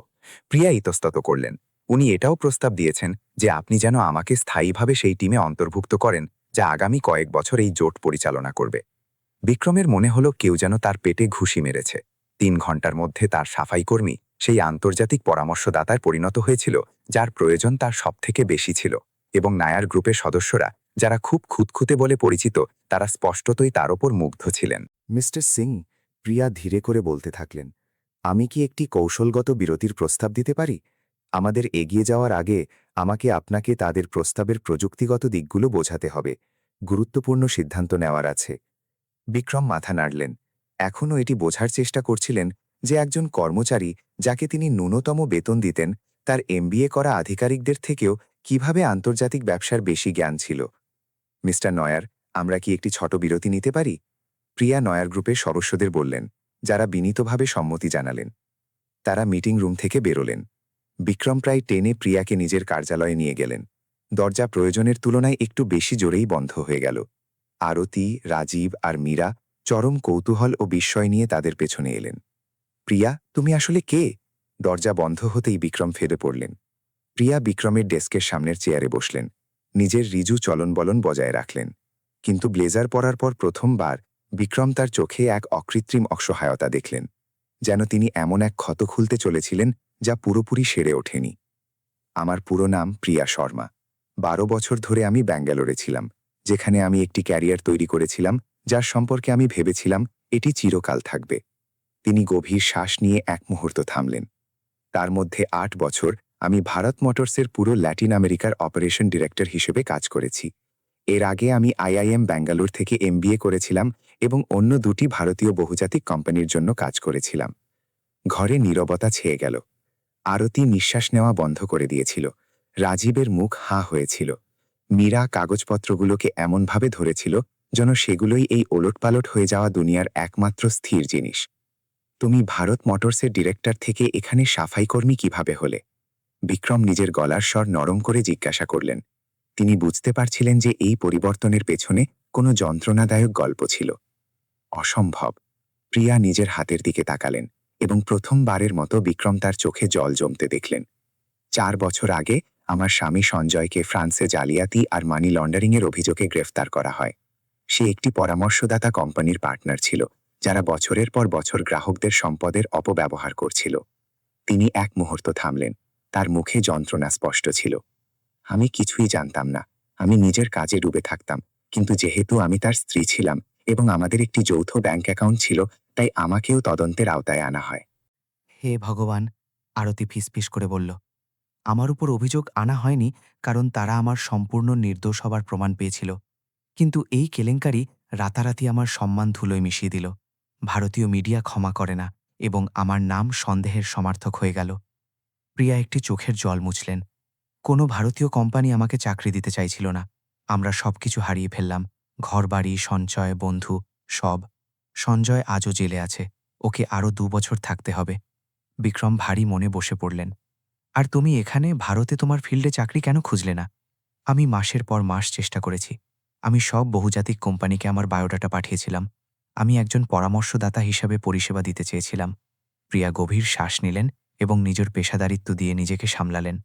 প্রিয়া ইতস্তত করলেন। উনি এটাও প্রস্তাব দিয়েছেন যে আপনি যেন আমাকে স্থায়ীভাবে সেই টিমে অন্তর্ভুক্ত করেন যা আগামী কয়েক বছর এই জোট পরিচালনা করবে। বিক্রমের মনে হলো কেউ যেন তার পেটে ঘুষি মেরেছে। ৩ ঘন্টার মধ্যে তার সাফাই কর্মী সেই আন্তর্জাতিক পরামর্শদাতার পরিণত হয়েছিল যার প্রয়োজন তার সবথেকে বেশি ছিল, এবং নায়ার গ্রুপের সদস্যরা যারা খুব খুঁতখুঁতে বলে পরিচিত তারা স্পষ্টতই তার ওপর মুগ্ধ ছিলেন। মিস্টার সিং, প্রিয়া ধীরে করে বলতে থাকলেন, আমি কি একটি কৌশলগত বিরতির প্রস্তাব দিতে পারি? আমাদের এগিয়ে যাওয়ার আগে আমাকে আপনাকে তাদের প্রস্তাবের প্রযুক্তিগত দিকগুলো বোঝাতে হবে। গুরুত্বপূর্ণ সিদ্ধান্ত নেওয়ার আছে। বিক্রম মাথা নাড়লেন। এখনও এটি বোঝার চেষ্টা করছিলেন যে একজন কর্মচারী যাকে তিনি ন্যূনতম বেতন দিতেন তার এমবিএ করা আধিকারিকদের থেকেও কিভাবে আন্তর্জাতিক ব্যবসার বেশি জ্ঞান ছিল। মিস্টার নয়ার, আমরা কি একটি ছোট বিরতি নিতে পারি? প্রিয়া নয়ার গ্রুপের সদস্যদের বললেন, যারা বিনীতভাবে সম্মতি জানালেন। তারা মিটিং রুম থেকে বেরোলেন। বিক্রম প্রায় টেনে প্রিয়াকে নিজের কার্যালয়ে নিয়ে গেলেন। দরজা প্রয়োজনের তুলনায় একটু বেশি জোরেই বন্ধ হয়ে গেল। আরতি, রাজীব আর মীরা চরম কৌতূহল ও বিস্ময় নিয়ে তাদের পেছনে এলেন। প্রিয়া, তুমি আসলে কে? দরজা বন্ধ হতেই বিক্রম ফেলে পড়লেন। প্রিয়া বিক্রমের ডেস্কের সামনের চেয়ারে বসলেন, নিজের ঋজু চলনবলন বজায় রাখলেন। কিন্তু ব্লেজার পরার পর প্রথমবার বিক্রম তার চোখে এক অকৃত্রিম অসহায়তা দেখলেন, যেন তিনি এমন এক ক্ষত খুলতে চলেছিলেন যা পুরোপুরি সেরে ওঠেনি। আমার পুরো নাম প্রিয়া শর্মা। 12 বছর ধরে আমি ব্যাঙ্গালোরে ছিলাম, যেখানে আমি একটি ক্যারিয়ার তৈরি করেছিলাম যার সম্পর্কে আমি ভেবেছিলাম এটি চিরকাল থাকবে। তিনি গভীর শ্বাস নিয়ে এক মুহূর্ত থামলেন। তার মধ্যে 8 বছর আমি ভারত মোটরসের পুরো ল্যাটিন আমেরিকার অপারেশন ডিরেক্টর হিসেবে কাজ করেছি। এর আগে আমি আইআইএম ব্যাঙ্গালোর থেকে এমবিএ করেছিলাম এবং অন্য দুটি ভারতীয় বহুজাতিক কোম্পানির জন্য কাজ করেছিলাম। ঘরে নীরবতা ছেয়ে গেল। আরতি নিঃশ্বাস নেওয়া বন্ধ করে দিয়েছিল। রাজীবের মুখ হাঁ হয়েছিল। মীরা কাগজপত্রগুলোকে এমনভাবে ধরেছিল যেন সেগুলোই এই ওলটপালট হয়ে যাওয়া দুনিয়ার একমাত্র স্থির জিনিস। তুমি ভারত মোটরসের ডিরেক্টর থেকে এখানে সাফাই কর্মী কিভাবে হলে? বিক্রম নিজের গলার স্বর নরম করে জিজ্ঞাসা করলেন। তিনি বুঝতে পারছিলেন যে এই পরিবর্তনের পেছনে কোনো যন্ত্রণাদায়ক গল্প ছিল। অসম্ভব। প্রিয়া নিজের হাতের দিকে তাকালেন এবং প্রথমবারের মতো বিক্রম তার চোখে জল জমতে দেখলেন। 4 বছর আগে আমার স্বামী সঞ্জয়কে ফ্রান্সে জালিয়াতি আর মানি লন্ডারিংয়ের অভিযোগে গ্রেফতার করা হয়। সে একটি পরামর্শদাতা কোম্পানির পার্টনার ছিল, যারা বছরের পর বছর গ্রাহকদের সম্পদের অপব্যবহার করছিল। তিনি এক মুহূর্ত থামলেন। তার মুখে যন্ত্রণা স্পষ্ট ছিল। আমি কিছুই জানতাম না। আমি নিজের কাজে ডুবে থাকতাম, কিন্তু যেহেতু আমি তার স্ত্রী ছিলাম এবং আমাদের একটি যৌথ ব্যাংক অ্যাকাউন্ট ছিল, তাই আমাকেও তদন্তের আওতায় আনা হয়। হে ভগবান, আরতি ফিসফিস করে বলল। আমার উপর অভিযোগ আনা হয়নি, কারণ তারা আমার সম্পূর্ণ নির্দোষ হবার প্রমাণ পেয়েছিল। কিন্তু এই কেলেঙ্কারি রাতারাতি আমার সম্মান ধুলোয় মিশিয়ে দিল। ভারতীয় মিডিয়া ক্ষমা করে না এবং আমার নাম সন্দেহের সমার্থক হয়ে গেল। প্রিয়া একটি চোখের জল মুছলেন। কোনো ভারতীয় কোম্পানি আমাকে চাকরি দিতে চাইছিল না। আমরা সবকিছু হারিয়ে ফেললাম, ঘরবাড়ি, সঞ্চয়, বন্ধু, সব। সঞ্জয় আজও জেলে আছে। ওকে আরও 2 বছর থাকতে হবে। বিক্রম ভারী মনে বসে পড়লেন। আর তুমি এখানে ভারতে তোমার ফিল্ডে চাকরি কেন খুঁজলে না? আমি মাসের পর মাস চেষ্টা করেছি। আমি সব বহুজাতিক কোম্পানিকে আমার বায়োডাটা পাঠিয়েছিলাম। আমি একজন পরামর্শদাতা হিসাবে পরিষেবা দিতে চেয়েছিলাম। প্রিয়া গভীর শ্বাস নিলেন এবং নিজের পেশাদারিত্ব দিয়ে নিজেকে সামলালেন।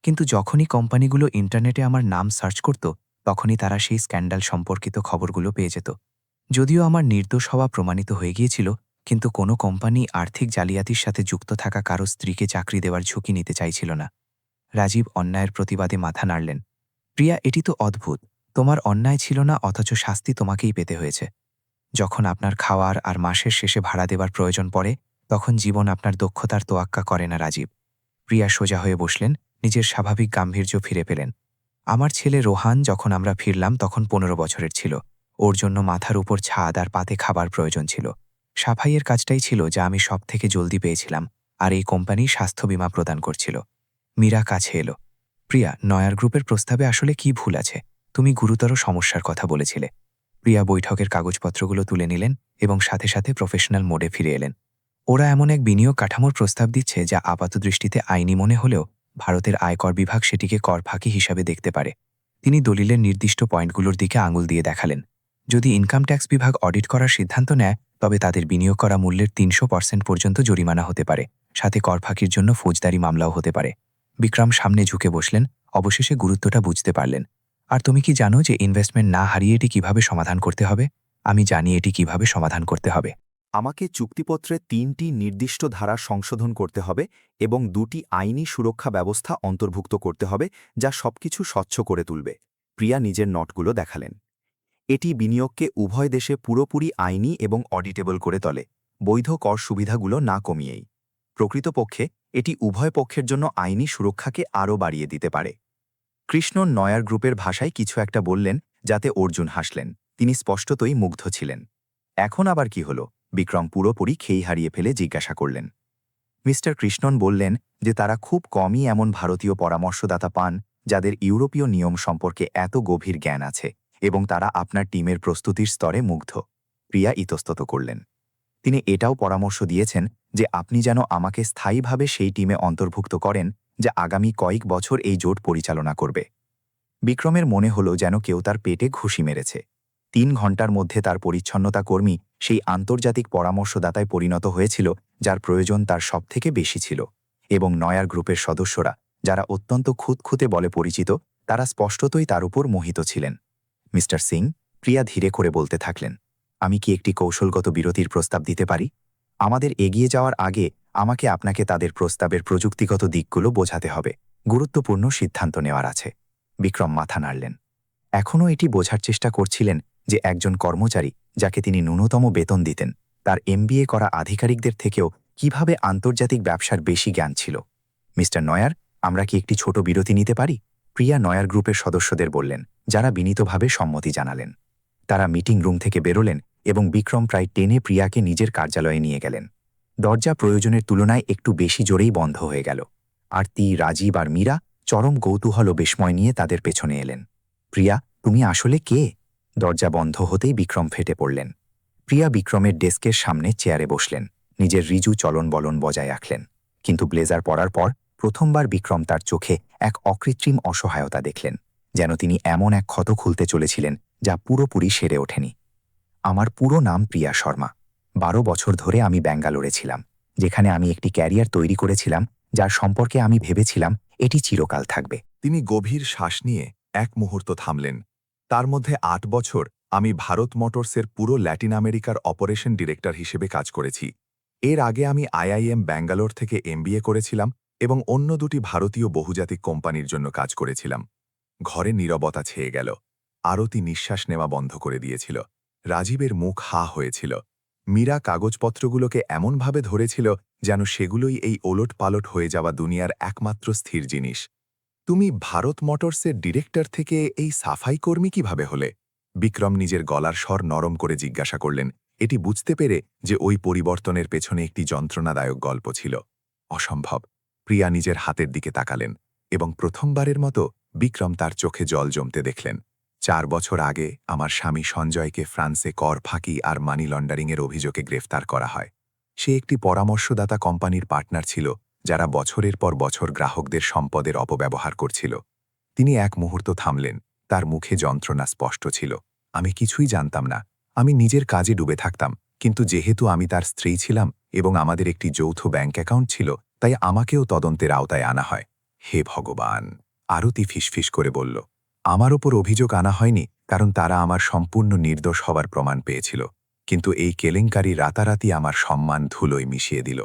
কিন্তু যখনই কোম্পানিগুলো ইন্টারনেটে আমার নাম সার্চ করত, তখনই তারা সেই স্ক্যান্ডাল সম্পর্কিত খবরগুলো পেয়ে যেত। যদিও আমার নির্দোষ হওয়া প্রমাণিত হয়ে গিয়েছিল, কিন্তু কোনো কোম্পানি আর্থিক জালিয়াতির সাথে যুক্ত থাকা কারো স্ত্রীকে চাকরি দেওয়ার ঝুঁকি নিতে চাইছিল না। রাজীব অন্যায়ের প্রতিবাদে মাথা নাড়লেন। প্রিয়া, এটি তো অদ্ভুত। তোমার অন্যায় ছিল না, অথচ শাস্তি তোমাকেই পেতে হয়েছে। যখন আপনার খাওয়ার আর মাসের শেষে ভাড়া দেবার প্রয়োজন পড়ে, তখন জীবন আপনার দক্ষতার তোয়াক্কা করে না রাজীব। প্রিয়া সোজা হয়ে বসলেন, নিজের স্বাভাবিক গাম্ভীর্য ফিরে পেলেন। আমার ছেলে রোহান যখন আমরা ফিরলাম তখন 15 বছরের ছিল। ওর জন্য মাথার উপর ছাদ আর পাতে খাবার প্রয়োজন ছিল। সাফাইয়ের কাজটাই ছিল যা আমি সব থেকে জলদি পেয়েছিলাম, আর এই কোম্পানি স্বাস্থ্য বীমা প্রদান করছিল। মীরা কাছে এলো। প্রিয়া, নয়ার গ্রুপের প্রস্তাবে আসলে কি ভুল আছে? তুমি গুরুতর সমস্যার কথা বলেছিলে। প্রিয়া বৈঠকের কাগজপত্রগুলো তুলে নিলেন এবং সাথে সাথে প্রফেশনাল মোডে ফিরে এলেন। ওরা এমন এক বিনিয়োগ কাঠামোর প্রস্তাব দিচ্ছে যা আপাতদৃষ্টিতে আইনি মনে হলেও ভারতের আয়কর বিভাগ সেটিকে কর ফাঁকি হিসাবে দেখতে পারে। তিনি দলিলের নির্দিষ্ট পয়েন্টগুলোর দিকে আঙুল দিয়ে দেখালেন। যদি ইনকাম ট্যাক্স বিভাগ অডিট করার সিদ্ধান্ত নেয়, তবে তাদের বিনিয়োগ করা মূল্যের 300% পর্যন্ত জরিমানা হতে পারে, সাথে কর ফাঁকির জন্য ফৌজদারি মামলাও হতে পারে। বিক্রম সামনে ঝুঁকে বসলেন, অবশেষে গুরুত্বটা বুঝতে পারলেন। আর তুমি কি জানো যে ইনভেস্টমেন্ট না হারিয়ে এটি কিভাবে সমাধান করতে হবে? আমি জানি এটি কিভাবে সমাধান করতে হবে। আমাকে চুক্তিপত্রে 3টি নির্দিষ্ট ধারা সংশোধন করতে হবে এবং 2টি আইনি সুরক্ষা ব্যবস্থা অন্তর্ভুক্ত করতে হবে যা সবকিছু স্বচ্ছ করে তুলবে। প্রিয়া নিজের নোটগুলো দেখালেন। এটি বিনিয়োগকে উভয় দেশে পুরোপুরি আইনি এবং অডিটেবল করে তোলে, বৈধ কর সুবিধাগুলো না কমিয়েই। প্রকৃতপক্ষে এটি উভয় পক্ষের জন্য আইনি সুরক্ষাকে আরও বাড়িয়ে দিতে পারে। কৃষ্ণন নয়ার গ্রুপের ভাষায় কিছু একটা বললেন, যাতে অর্জুন হাসলেন। তিনি স্পষ্টতই মুগ্ধ ছিলেন। এখন আবার কি হলো? বিক্রম পুরোপুরি খেই হারিয়ে ফেলে জিজ্ঞাসা করলেন। মিস্টার কৃষ্ণন বললেন যে তারা খুব কমই এমন ভারতীয় পরামর্শদাতা পান যাদের ইউরোপীয় নিয়ম সম্পর্কে এত গভীর জ্ঞান আছে, এবং তারা আপনার টিমের প্রস্তুতির স্তরে মুগ্ধ। প্রিয়া ইতস্তত করলেন। তিনি এটাও পরামর্শ দিয়েছেন যে আপনি যেন আমাকে স্থায়ীভাবে সেই টিমে অন্তর্ভুক্ত করেন যা আগামী কয়েক বছর এই জোট পরিচালনা করবে। বিক্রমের মনে হলো যেন কেউ তার পেটে ঘুষি মেরেছে। 3 ঘন্টার মধ্যে তার পরিচ্ছন্নতা কর্মী সেই আন্তর্জাতিক পরামর্শদাতায় পরিণত হয়েছিল যার প্রয়োজন তার সবথেকে বেশি ছিল। এবং নয়ার গ্রুপের সদস্যরা, যারা অত্যন্ত খুঁতখুঁতে বলে পরিচিত, তারা স্পষ্টতই তার উপর মোহিত ছিলেন। মিস্টার সিং, প্রিয়া ধীরে করে বলতে থাকলেন, আমি কি একটি কৌশলগত বিরতির প্রস্তাব দিতে পারি? আমাদের এগিয়ে যাওয়ার আগে আমাকে আপনাকে তাদের প্রস্তাবের প্রযুক্তিগত দিকগুলো বোঝাতে হবে। গুরুত্বপূর্ণ সিদ্ধান্ত নেওয়ার আছে। বিক্রম মাথা নাড়লেন। এখনও এটি বোঝার চেষ্টা করছিলেন যে একজন কর্মচারী, যাকে তিনি ন্যূনতম বেতন দিতেন, তার এমবিএ করা আধিকারিকদের থেকেও কিভাবে আন্তর্জাতিক ব্যবসার বেশি জ্ঞান ছিল। মিস্টার নয়ার, আমরা কি একটি ছোট বিরতি নিতে পারি? প্রিয়া নয়ার গ্রুপের সদস্যদের বললেন, যারা বিনীতভাবে সম্মতি জানালেন। তারা মিটিং রুম থেকে বেরোলেন এবং বিক্রম প্রায় টেনে প্রিয়াকে নিজের কার্যালয়ে নিয়ে গেলেন। দরজা প্রয়োজনের তুলনায় একটু বেশি জোরেই বন্ধ হয়ে গেল, আর রাজীব আর মীরা চরম কৌতূহল ও বিস্ময় নিয়ে তাদের পেছনে এলেন। প্রিয়া, তুমি আসলে কে? দরজা বন্ধ হতেই বিক্রম ফেটে পড়লেন। প্রিয়া বিক্রমের ডেস্কের সামনে চেয়ারে বসলেন, নিজের ঋজু চলন বলন বজায় রাখলেন। কিন্তু ব্লেজার পরার পর প্রথমবার বিক্রম তার চোখে এক অকৃত্রিম অসহায়তা দেখলেন, যেন তিনি এমন এক ক্ষত খুলতে চলেছিলেন যা পুরোপুরি সেরে ওঠেনি। আমার পুরো নাম প্রিয়া শর্মা। 12 বছর ধরে আমি ব্যাঙ্গালোরে ছিলাম, যেখানে আমি একটি ক্যারিয়ার তৈরি করেছিলাম যার সম্পর্কে আমি ভেবেছিলাম এটি চিরকাল থাকবে। তিনি গভীর শ্বাস নিয়ে এক মুহূর্ত থামলেন। তার মধ্যে 8 বছর আমি ভারত মোটরসের পুরো ল্যাটিন আমেরিকার অপারেশন ডিরেক্টর হিসেবে কাজ করেছি। এর আগে আমি আইআইএম ব্যাঙ্গালোর থেকে এমবিএ করেছিলাম এবং অন্য দুটি ভারতীয় বহুজাতিক কোম্পানির জন্য কাজ করেছিলাম। ঘরে নীরবতা ছেয়ে গেল। আরতি নিঃশ্বাস নেওয়া বন্ধ করে দিয়েছিল। রাজীবের মুখ হা হয়েছিল। মীরা কাগজপত্রগুলোকে এমনভাবে ধরেছিল যেন সেগুলোই এই ওলটপালট হয়ে যাওয়া দুনিয়ার একমাত্র স্থির জিনিস। তুমি ভারত মোটরসের ডিরেক্টর থেকে এই সাফাই কর্মী কিভাবে হলে? বিক্রম নিজের গলার স্বর নরম করে জিজ্ঞাসা করলেন, এটি বুঝতে পেরে যে ওই পরিবর্তনের পেছনে একটি যন্ত্রণাদায়ক গল্প ছিল। অসম্ভব। প্রিয়া নিজের হাতের দিকে তাকালেন এবং প্রথমবারের মতো বিক্রম তার চোখে জল জমতে দেখলেন। 4 বছর আগে আমার স্বামী সঞ্জয়কে ফ্রান্সে কর ফাঁকি আর মানি লন্ডারিংয়ের অভিযোগে গ্রেফতার করা হয়। সে একটি পরামর্শদাতা কোম্পানির পার্টনার ছিল, যারা বছরের পর বছর গ্রাহকদের সম্পদের অপব্যবহার করছিল। তিনি এক মুহূর্ত থামলেন, তার মুখে যন্ত্রণা স্পষ্ট ছিল। আমি কিছুই জানতাম না। আমি নিজের কাজে ডুবে থাকতাম, কিন্তু যেহেতু আমি তার স্ত্রী ছিলাম এবং আমাদের একটি যৌথ ব্যাংক অ্যাকাউন্ট ছিল, তাই আমাকেও তদন্তের আওতায় আনা হয়। হে ভগবান! আরতি ফিসফিস করে বলল, আমার ওপর অভিযোগ আনা হয়নি, কারণ তারা আমার সম্পূর্ণ নির্দোষ হওয়ার প্রমাণ পেয়েছিল। কিন্তু এই কেলেঙ্কারি রাতারাতি আমার সম্মান ধুলোয় মিশিয়ে দিল।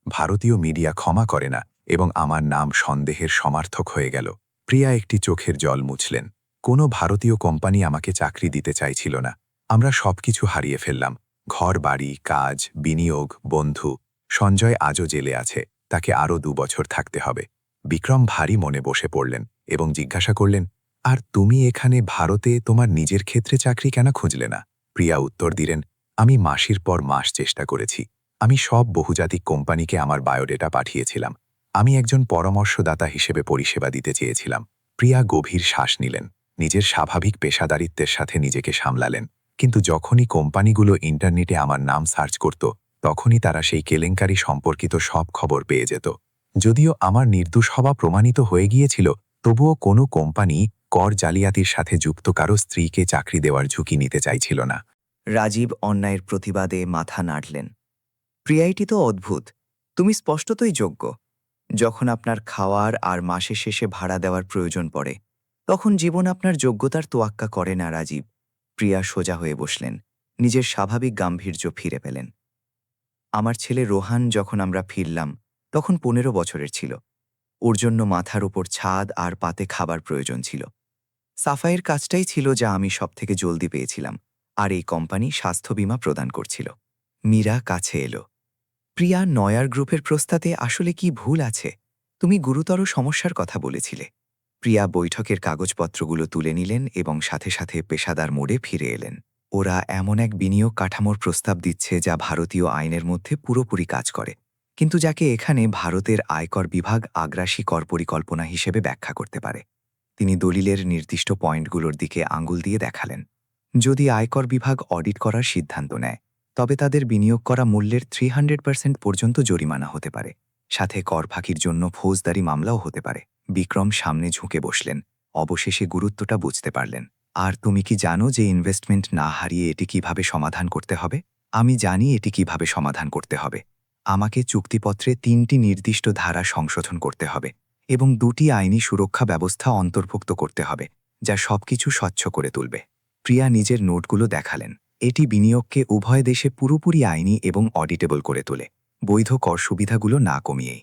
ভারতীয় মিডিয়া ক্ষমা করে না এবং আমার নাম সন্দেহের সমার্থক হয়ে গেল। প্রিয়া একটি চোখের জল মুছলেন। কোনো ভারতীয় কোম্পানি আমাকে চাকরি দিতে চাইছিল না। আমরা সবকিছু হারিয়ে ফেললাম, ঘর বাড়ি, কাজ, বিনিয়োগ, বন্ধু। সঞ্জয় আজও জেলে আছে, তাকে আরও 2 বছর থাকতে হবে। বিক্রম ভারী মনে বসে পড়লেন এবং জিজ্ঞাসা করলেন, আর তুমি এখানে ভারতে তোমার নিজের ক্ষেত্রে চাকরি কেন খুঁজলে না? প্রিয়া উত্তর দিলেন, আমি মাসের পর মাস চেষ্টা করেছি। আমি সব বহুজাতিক কোম্পানিকে আমার বায়োডেটা পাঠিয়েছিলাম। আমি একজন পরামর্শদাতা হিসেবে পরিষেবা দিতে চেয়েছিলাম। প্রিয়া গভীর শ্বাস নিলেন, নিজের স্বাভাবিক পেশাদারিত্বের সাথে নিজেকে সামলালেন। কিন্তু যখনই কোম্পানিগুলো ইন্টারনেটে আমার নাম সার্চ করত, তখনই তারা সেই কেলেঙ্কারি সম্পর্কিত সব খবর পেয়ে যেত। যদিও আমার নির্দোষ হওয়া প্রমাণিত হয়ে গিয়েছিল, তবুও কোনো কোম্পানি কর জালিয়াতির সাথে যুক্ত কারো স্ত্রীকে চাকরি দেওয়ার ঝুঁকি নিতে চাইছিল না। রাজীব অন্যায়ের প্রতিবাদে মাথা নাড়লেন। প্রিয়াইটি তো অদ্ভুত। তুমি স্পষ্টতই যোগ্য। যখন আপনার খাওয়ার আর মাসের শেষে ভাড়া দেওয়ার প্রয়োজন পড়ে, তখন জীবন আপনার যোগ্যতার তোয়াক্কা করে না রাজীব। প্রিয়া সোজা হয়ে বসলেন, নিজের স্বাভাবিক গাম্ভীর্য ফিরে পেলেন। আমার ছেলে রোহান যখন আমরা ফিরলাম, তখন 15 বছরের ছিল। ওর জন্য মাথার উপর ছাদ আর পাতে খাবার প্রয়োজন ছিল। সাফাইয়ের কাজটাই ছিল যা আমি সবথেকে জলদি পেয়েছিলাম, আর এই কোম্পানি স্বাস্থ্য বীমা প্রদান করছিল। মীরা কাছে এলো। প্রিয়া, নয়ার গ্রুপের প্রস্তাবে আসলে কি ভুল আছে? তুমি গুরুতর সমস্যার কথা বলেছিলে। প্রিয়া বৈঠকের কাগজপত্রগুলো তুলে নিলেন এবং সাথে সাথে পেশাদার মোড়ে ফিরে এলেন। ওরা এমন এক বিনিয়োগ কাঠামোর প্রস্তাব দিচ্ছে যা ভারতীয় আইনের মধ্যে পুরোপুরি কাজ করে, কিন্তু যাকে এখানে ভারতের আয়কর বিভাগ আগ্রাসী কর পরিকল্পনা হিসেবে ব্যাখ্যা করতে পারে। তিনি দলিলের নির্দিষ্ট পয়েন্টগুলোর দিকে আঙুল দিয়ে দেখালেন। যদি আয়কর বিভাগ অডিট করার সিদ্ধান্ত নেয়, তবে তাদের বিনিয়োগ করা মূল্যের 300% পর্যন্ত জরিমানা হতে পারে, সাথে কর ফাঁকির জন্য ফৌজদারি মামলাও হতে পারে। বিক্রম সামনে ঝুঁকে বসলেন, অবশেষে গুরুত্বটা বুঝতে পারলেন। আর তুমি কি জানো যে ইনভেস্টমেন্ট না হারিয়ে এটি কিভাবে সমাধান করতে হবে? আমি জানি এটি কিভাবে সমাধান করতে হবে। আমাকে চুক্তিপত্রে ৩টি নির্দিষ্ট ধারা সংশোধন করতে হবে এবং ২টি আইনি সুরক্ষা ব্যবস্থা অন্তর্ভুক্ত করতে হবে, যা সবকিছু স্বচ্ছ করে তুলবে। প্রিয়া নিজের নোটগুলো দেখালেন। এটি বিনিয়োগকে উভয় দেশে পুরোপুরি আইনি এবং অডিটেবল করে তোলে, বৈধ কর সুবিধাগুলো না কমিয়েই।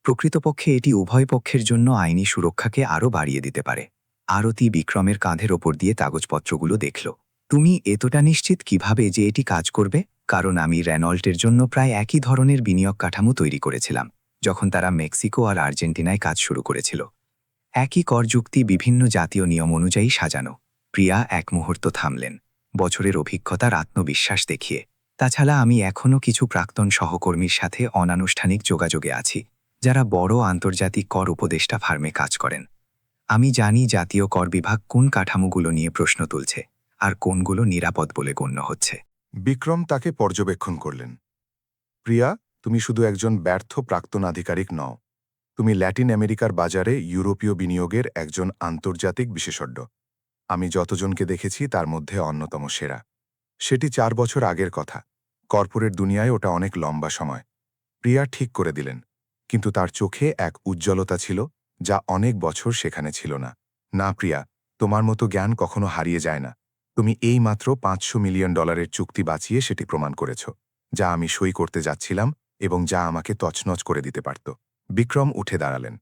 প্রকৃতপক্ষে এটি উভয় পক্ষের জন্য আইনি সুরক্ষাকে আরও বাড়িয়ে দিতে পারে। আরতি বিক্রমের কাঁধের ওপর দিয়ে কাগজপত্রগুলো দেখল। তুমি এতটা নিশ্চিত কিভাবে যে এটি কাজ করবে? কারণ আমি রেনল্টের জন্য প্রায় একই ধরনের বিনিয়োগ কাঠামো তৈরি করেছিলাম যখন তারা মেক্সিকো আর আর্জেন্টিনায় কাজ শুরু করেছিল। একই কর যুক্তি বিভিন্ন জাতীয় নিয়ম অনুযায়ী সাজানো। প্রিয়া এক মুহূর্ত থামলেন, বছরের অভিজ্ঞতার আত্মবিশ্বাস দেখিয়ে। তাছাড়া আমি এখনও কিছু প্রাক্তন সহকর্মীর সাথে অনানুষ্ঠানিক যোগাযোগে আছি, যারা বড় আন্তর্জাতিক কর উপদেষ্টা ফার্মে কাজ করেন। আমি জানি জাতীয় কর বিভাগ কোন কাঠামোগুলো নিয়ে প্রশ্ন তুলছে আর কোনগুলো নিরাপদ বলে গণ্য হচ্ছে। বিক্রম তাকে পর্যবেক্ষণ করলেন। প্রিয়া, তুমি শুধু একজন ব্যর্থ প্রাক্তন আধিকারিক নও, তুমি ল্যাটিন আমেরিকার বাজারে ইউরোপীয় বিনিয়োগের একজন আন্তর্জাতিক বিশেষজ্ঞ। আমি যতজনকে দেখেছি তার মধ্যে অন্যতম সেরা। সেটি ৪ বছর আগের কথা। কর্পোরেট দুনিয়ায় ওটা অনেক লম্বা সময়। প্রিয়া ঠিক করে দিলেন, কিন্তু তার চোখে এক উজ্জ্বলতা ছিল যা অনেক বছর সেখানে ছিল না। না প্রিয়া, তোমার মতো জ্ঞান কখনো হারিয়ে যায় না। তুমি এই মাত্র $500 মিলিয়ন চুক্তি বাঁচিয়ে সেটি প্রমাণ করেছ, যা আমি সই করতে যাচ্ছিলাম এবং যা আমাকে তছনছ করে দিতে পারত। বিক্রম উঠে দাঁড়ালেন।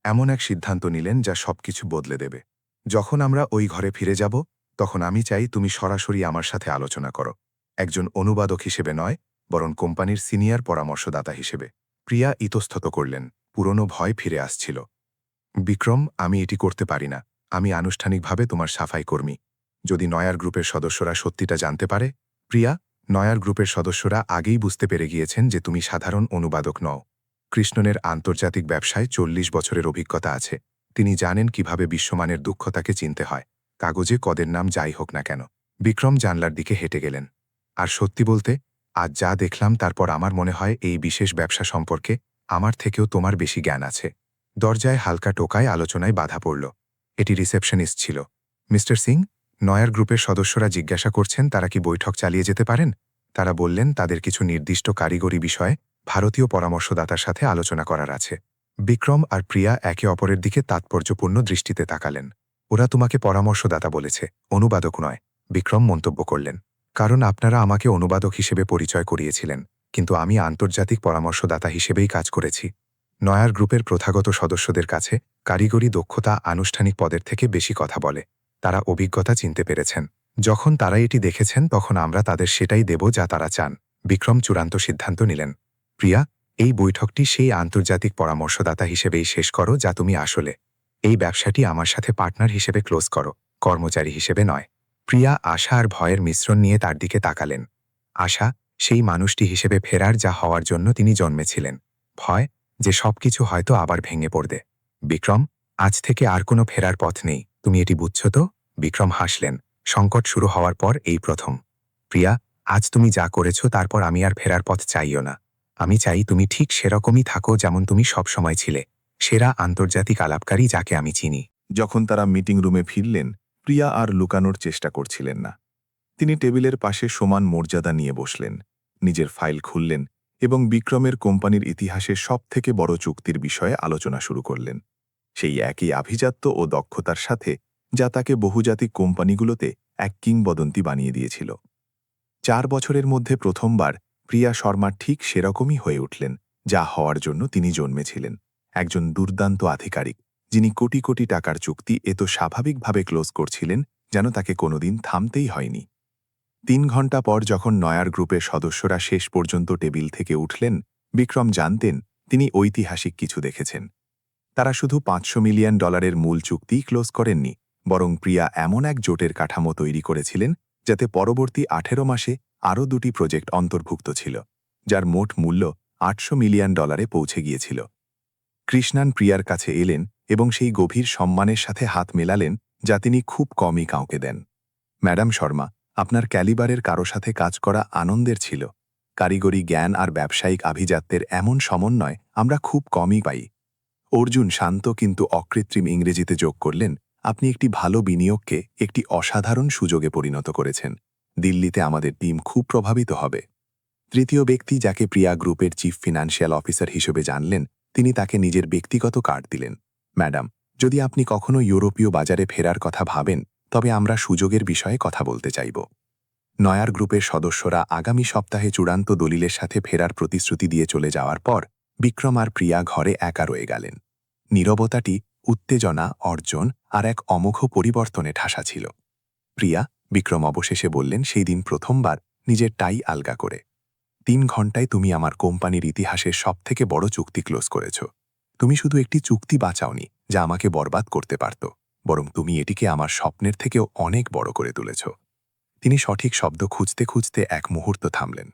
এমন এক সিদ্ধান্ত নিলেন যা সবকিছু বদলে দেবে। যখন আমরা ওই ঘরে ফিরে যাব, তখন আমি চাই তুমি সরাসরি আমার সাথে আলোচনা করো, একজন অনুবাদক হিসেবে নয়, বরং কোম্পানির সিনিয়র পরামর্শদাতা হিসেবে। প্রিয়া ইতস্তত করলেন, পুরনো ভয় ফিরে আসছিল। বিক্রম, আমি এটি করতে পারি না। আমি আনুষ্ঠানিকভাবে তোমার সাফাই কর্মী। যদি নয়ার গ্রুপের সদস্যরা সত্যিটা জানতে পারে। প্রিয়া, নয়ার গ্রুপের সদস্যরা আগেই বুঝতে পেরে গিয়েছেন যে তুমি সাধারণ অনুবাদক নও। কৃষ্ণনের আন্তর্জাতিক ব্যবসায় ৪০ বছরের অভিজ্ঞতা আছে। তিনি জানেন কিভাবে বিশ্বমানের দুঃখতাকে চিনতে হয়, কাগজে কদের নাম যাই হোক না কেন। বিক্রম জানলার দিকে হেঁটে গেলেন। আর সত্যি বলতে, আজ যা দেখলাম তারপর আমার মনে হয় এই বিশেষ ব্যবসা সম্পর্কে আমার থেকেও তোমার বেশি জ্ঞান আছে। দরজায় হালকা টোকায় আলোচনায় বাধা পড়ল। এটি রিসেপশনিস্ট ছিল। মিস্টার সিং, নয়ার গ্রুপের সদস্যরা জিজ্ঞাসা করছেন তারা কি বৈঠক চালিয়ে যেতে পারেন। তারা বললেন তাদের কিছু নির্দিষ্ট কারিগরি বিষয়ে ভারতীয় পরামর্শদাতার সাথে আলোচনা করার আছে। বিক্রম আর প্রিয়া একে অপরের দিকে তাৎপর্যপূর্ণ দৃষ্টিতে তাকালেন। ওরা তোমাকে পরামর্শদাতা বলেছে, অনুবাদক নয়, বিক্রম মন্তব্য করলেন। কারণ আপনারা আমাকে অনুবাদক হিসেবে পরিচয় করিয়েছিলেন, কিন্তু আমি আন্তর্জাতিক পরামর্শদাতা হিসেবেই কাজ করেছি। নয়ার গ্রুপের প্রথাগত সদস্যদের কাছে কারিগরি দক্ষতা আনুষ্ঠানিক পদের থেকে বেশি কথা বলে। তারা অভিজ্ঞতা চিনতে পেরেছেন। যখন তারা এটি দেখেছেন তখন আমরা তাদের সেটাই দেব যা তারা চান। বিক্রম চূড়ান্ত সিদ্ধান্ত নিলেন। প্রিয়া, এই বৈঠকটি সেই আন্তর্জাতিক পরামর্শদাতা হিসেবেই শেষ করো যা তুমি আসলে। এই ব্যবসাটি আমার সাথে পার্টনার হিসেবে ক্লোজ করো, কর্মচারী হিসেবে নয়। প্রিয়া আশা আর ভয়ের মিশ্রণ নিয়ে তার দিকে তাকালেন। আশা, সেই মানুষটি হিসেবে ফেরার যা হওয়ার জন্য তিনি জন্মেছিলেন। ভয়, যে সবকিছু হয়তো আবার ভেঙে পড়বে। বিক্রম, আজ থেকে আর কোনো ফেরার পথ নেই, তুমি এটি বুঝছ তো? বিক্রম হাসলেন। সংকট শুরু হওয়ার পর এই প্রথম। প্রিয়া, আজ তুমি যা করেছ তারপর আমি আর ফেরার পথ চাইও না। আমি চাই তুমি ঠিক সেরকমই থাকো যেমন তুমি সবসময় ছিলে, সেরা আন্তর্জাতিক আলাপকারী যাকে আমি চিনি। যখন তারা মিটিং রুমে ফিরলেন, প্রিয়া আর লুকানোর চেষ্টা করছিলেন না। তিনি টেবিলের পাশে সমান মর্যাদা নিয়ে বসলেন, নিজের ফাইল খুললেন এবং বিক্রমের কোম্পানির ইতিহাসে সবথেকে বড় চুক্তির বিষয়ে আলোচনা শুরু করলেন। সেই একই আভিজাত্য ও দক্ষতার সাথে যা তাকে বহুজাতিক কোম্পানিগুলোতে এক কিংবদন্তি বানিয়ে দিয়েছিল। ৪ বছরের মধ্যে প্রথমবার প্রিয়া শর্মা ঠিক সেরকমই হয়ে উঠলেন যা হওয়ার জন্য তিনি জন্মেছিলেন, একজন দুর্দান্ত আধিকারিক যিনি কোটি কোটি টাকার চুক্তি এত স্বাভাবিকভাবে ক্লোজ করছিলেন যেন তাকে কোনোদিন থামতেই হয়নি। ৩ ঘণ্টা পর যখন নয়ার গ্রুপের সদস্যরা শেষ পর্যন্ত টেবিল থেকে উঠলেন, বিক্রম জানতেন তিনি ঐতিহাসিক কিছু দেখেছেন। তারা শুধু $500 মিলিয়ন মূল চুক্তিই ক্লোজ করেননি, বরং প্রিয়া এমন এক জোটের কাঠামো তৈরি করেছিলেন যাতে পরবর্তী 18 মাসে আরও 2টি প্রজেক্ট অন্তর্ভুক্ত ছিল, যার মোট মূল্য $800 মিলিয়ন পৌঁছে গিয়েছিল। কৃষ্ণান প্রিয়ার কাছে এলেন এবং সেই গভীর সম্মানের সাথে হাত মেলালেন যা তিনি খুব কমই কাউকে দেন। ম্যাডাম শর্মা, আপনার ক্যালিবারের কারো সাথে কাজ করা আনন্দের ছিল। কারিগরি জ্ঞান আর ব্যবসায়িক আভিজাত্যের এমন সমন্বয় আমরা খুব কমই পাই। অর্জুন শান্ত কিন্তু অকৃত্রিম ইংরেজিতে যোগ করলেন, আপনি একটি ভালো বিনিয়োগকে একটি অসাধারণ সুযোগে পরিণত করেছেন। দিল্লিতে আমাদের টিম খুব প্রভাবিত হবে। তৃতীয় ব্যক্তি যাকে প্রিয়া গ্রুপের চিফ ফিনান্সিয়াল অফিসার হিসেবে জানলেন, তিনি তাকে নিজের ব্যক্তিগত কার্ড দিলেন। ম্যাডাম, যদি আপনি কখনো ইউরোপীয় বাজারে ফেরার কথা ভাবেন, তবে আমরা সুযোগের বিষয়ে কথা বলতে চাইব। নয়ার গ্রুপের সদস্যরা আগামী সপ্তাহে চূড়ান্ত দলিলের সাথে ফেরার প্রতিশ্রুতি দিয়ে চলে যাওয়ার পর বিক্রম আর প্রিয়া ঘরে একা রয়ে গেলেন। নীরবতাটি উত্তেজনা, অর্জন আর এক অমোঘ পরিবর্তনে ঠাসা ছিল। প্রিয়া, বিক্রম অবশেষে বললেন সেই দিন প্রথমবার নিজের টাই আলগা করে, 3 ঘন্টায় তুমি আমার কোম্পানির ইতিহাসের সবথেকে বড় চুক্তি ক্লোজ করেছ। তুমি শুধু একটি চুক্তি বাঁচাওনি যা আমাকে বরবাদ করতে পারত, বরং তুমি এটিকে আমার স্বপ্নের থেকেও অনেক বড় করে তুলেছ। তিনি সঠিক শব্দ খুঁজতে খুঁজতে এক মুহূর্ত থামলেন।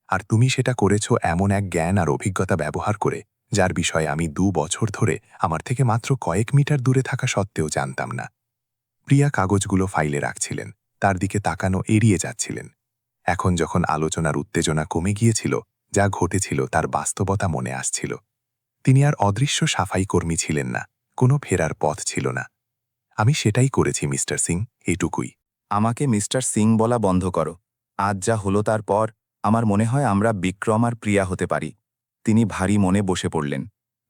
আর তুমি সেটা করেছ এমন এক জ্ঞান আর অভিজ্ঞতা ব্যবহার করে, যার বিষয়ে আমি 2 বছর ধরে আমার থেকে মাত্র কয়েক মিটার দূরে থাকা সত্ত্বেও জানতাম না। প্রিয়া কাগজগুলো ফাইলে রাখছিলেন, তার দিকে তাকানো এড়িয়ে যাচ্ছিলেন। এখন যখন আলোচনার উত্তেজনা কমে গিয়েছিল, যা ঘটেছিল তার বাস্তবতা মনে আসছিল। তিনি আর অদৃশ্য সাফাই কর্মী ছিলেন না, কোনো ফেরার পথ ছিল না। আমি সেটাই করেছি মিস্টার সিং, এটুকুই। আমাকে মিস্টার সিং বলা বন্ধ করো। আজ যা হলো তারপর আমার মনে হয় আমরা বিক্রম আর প্রিয়া হতে পারি। তিনি ভারী মনে বসে পড়লেন।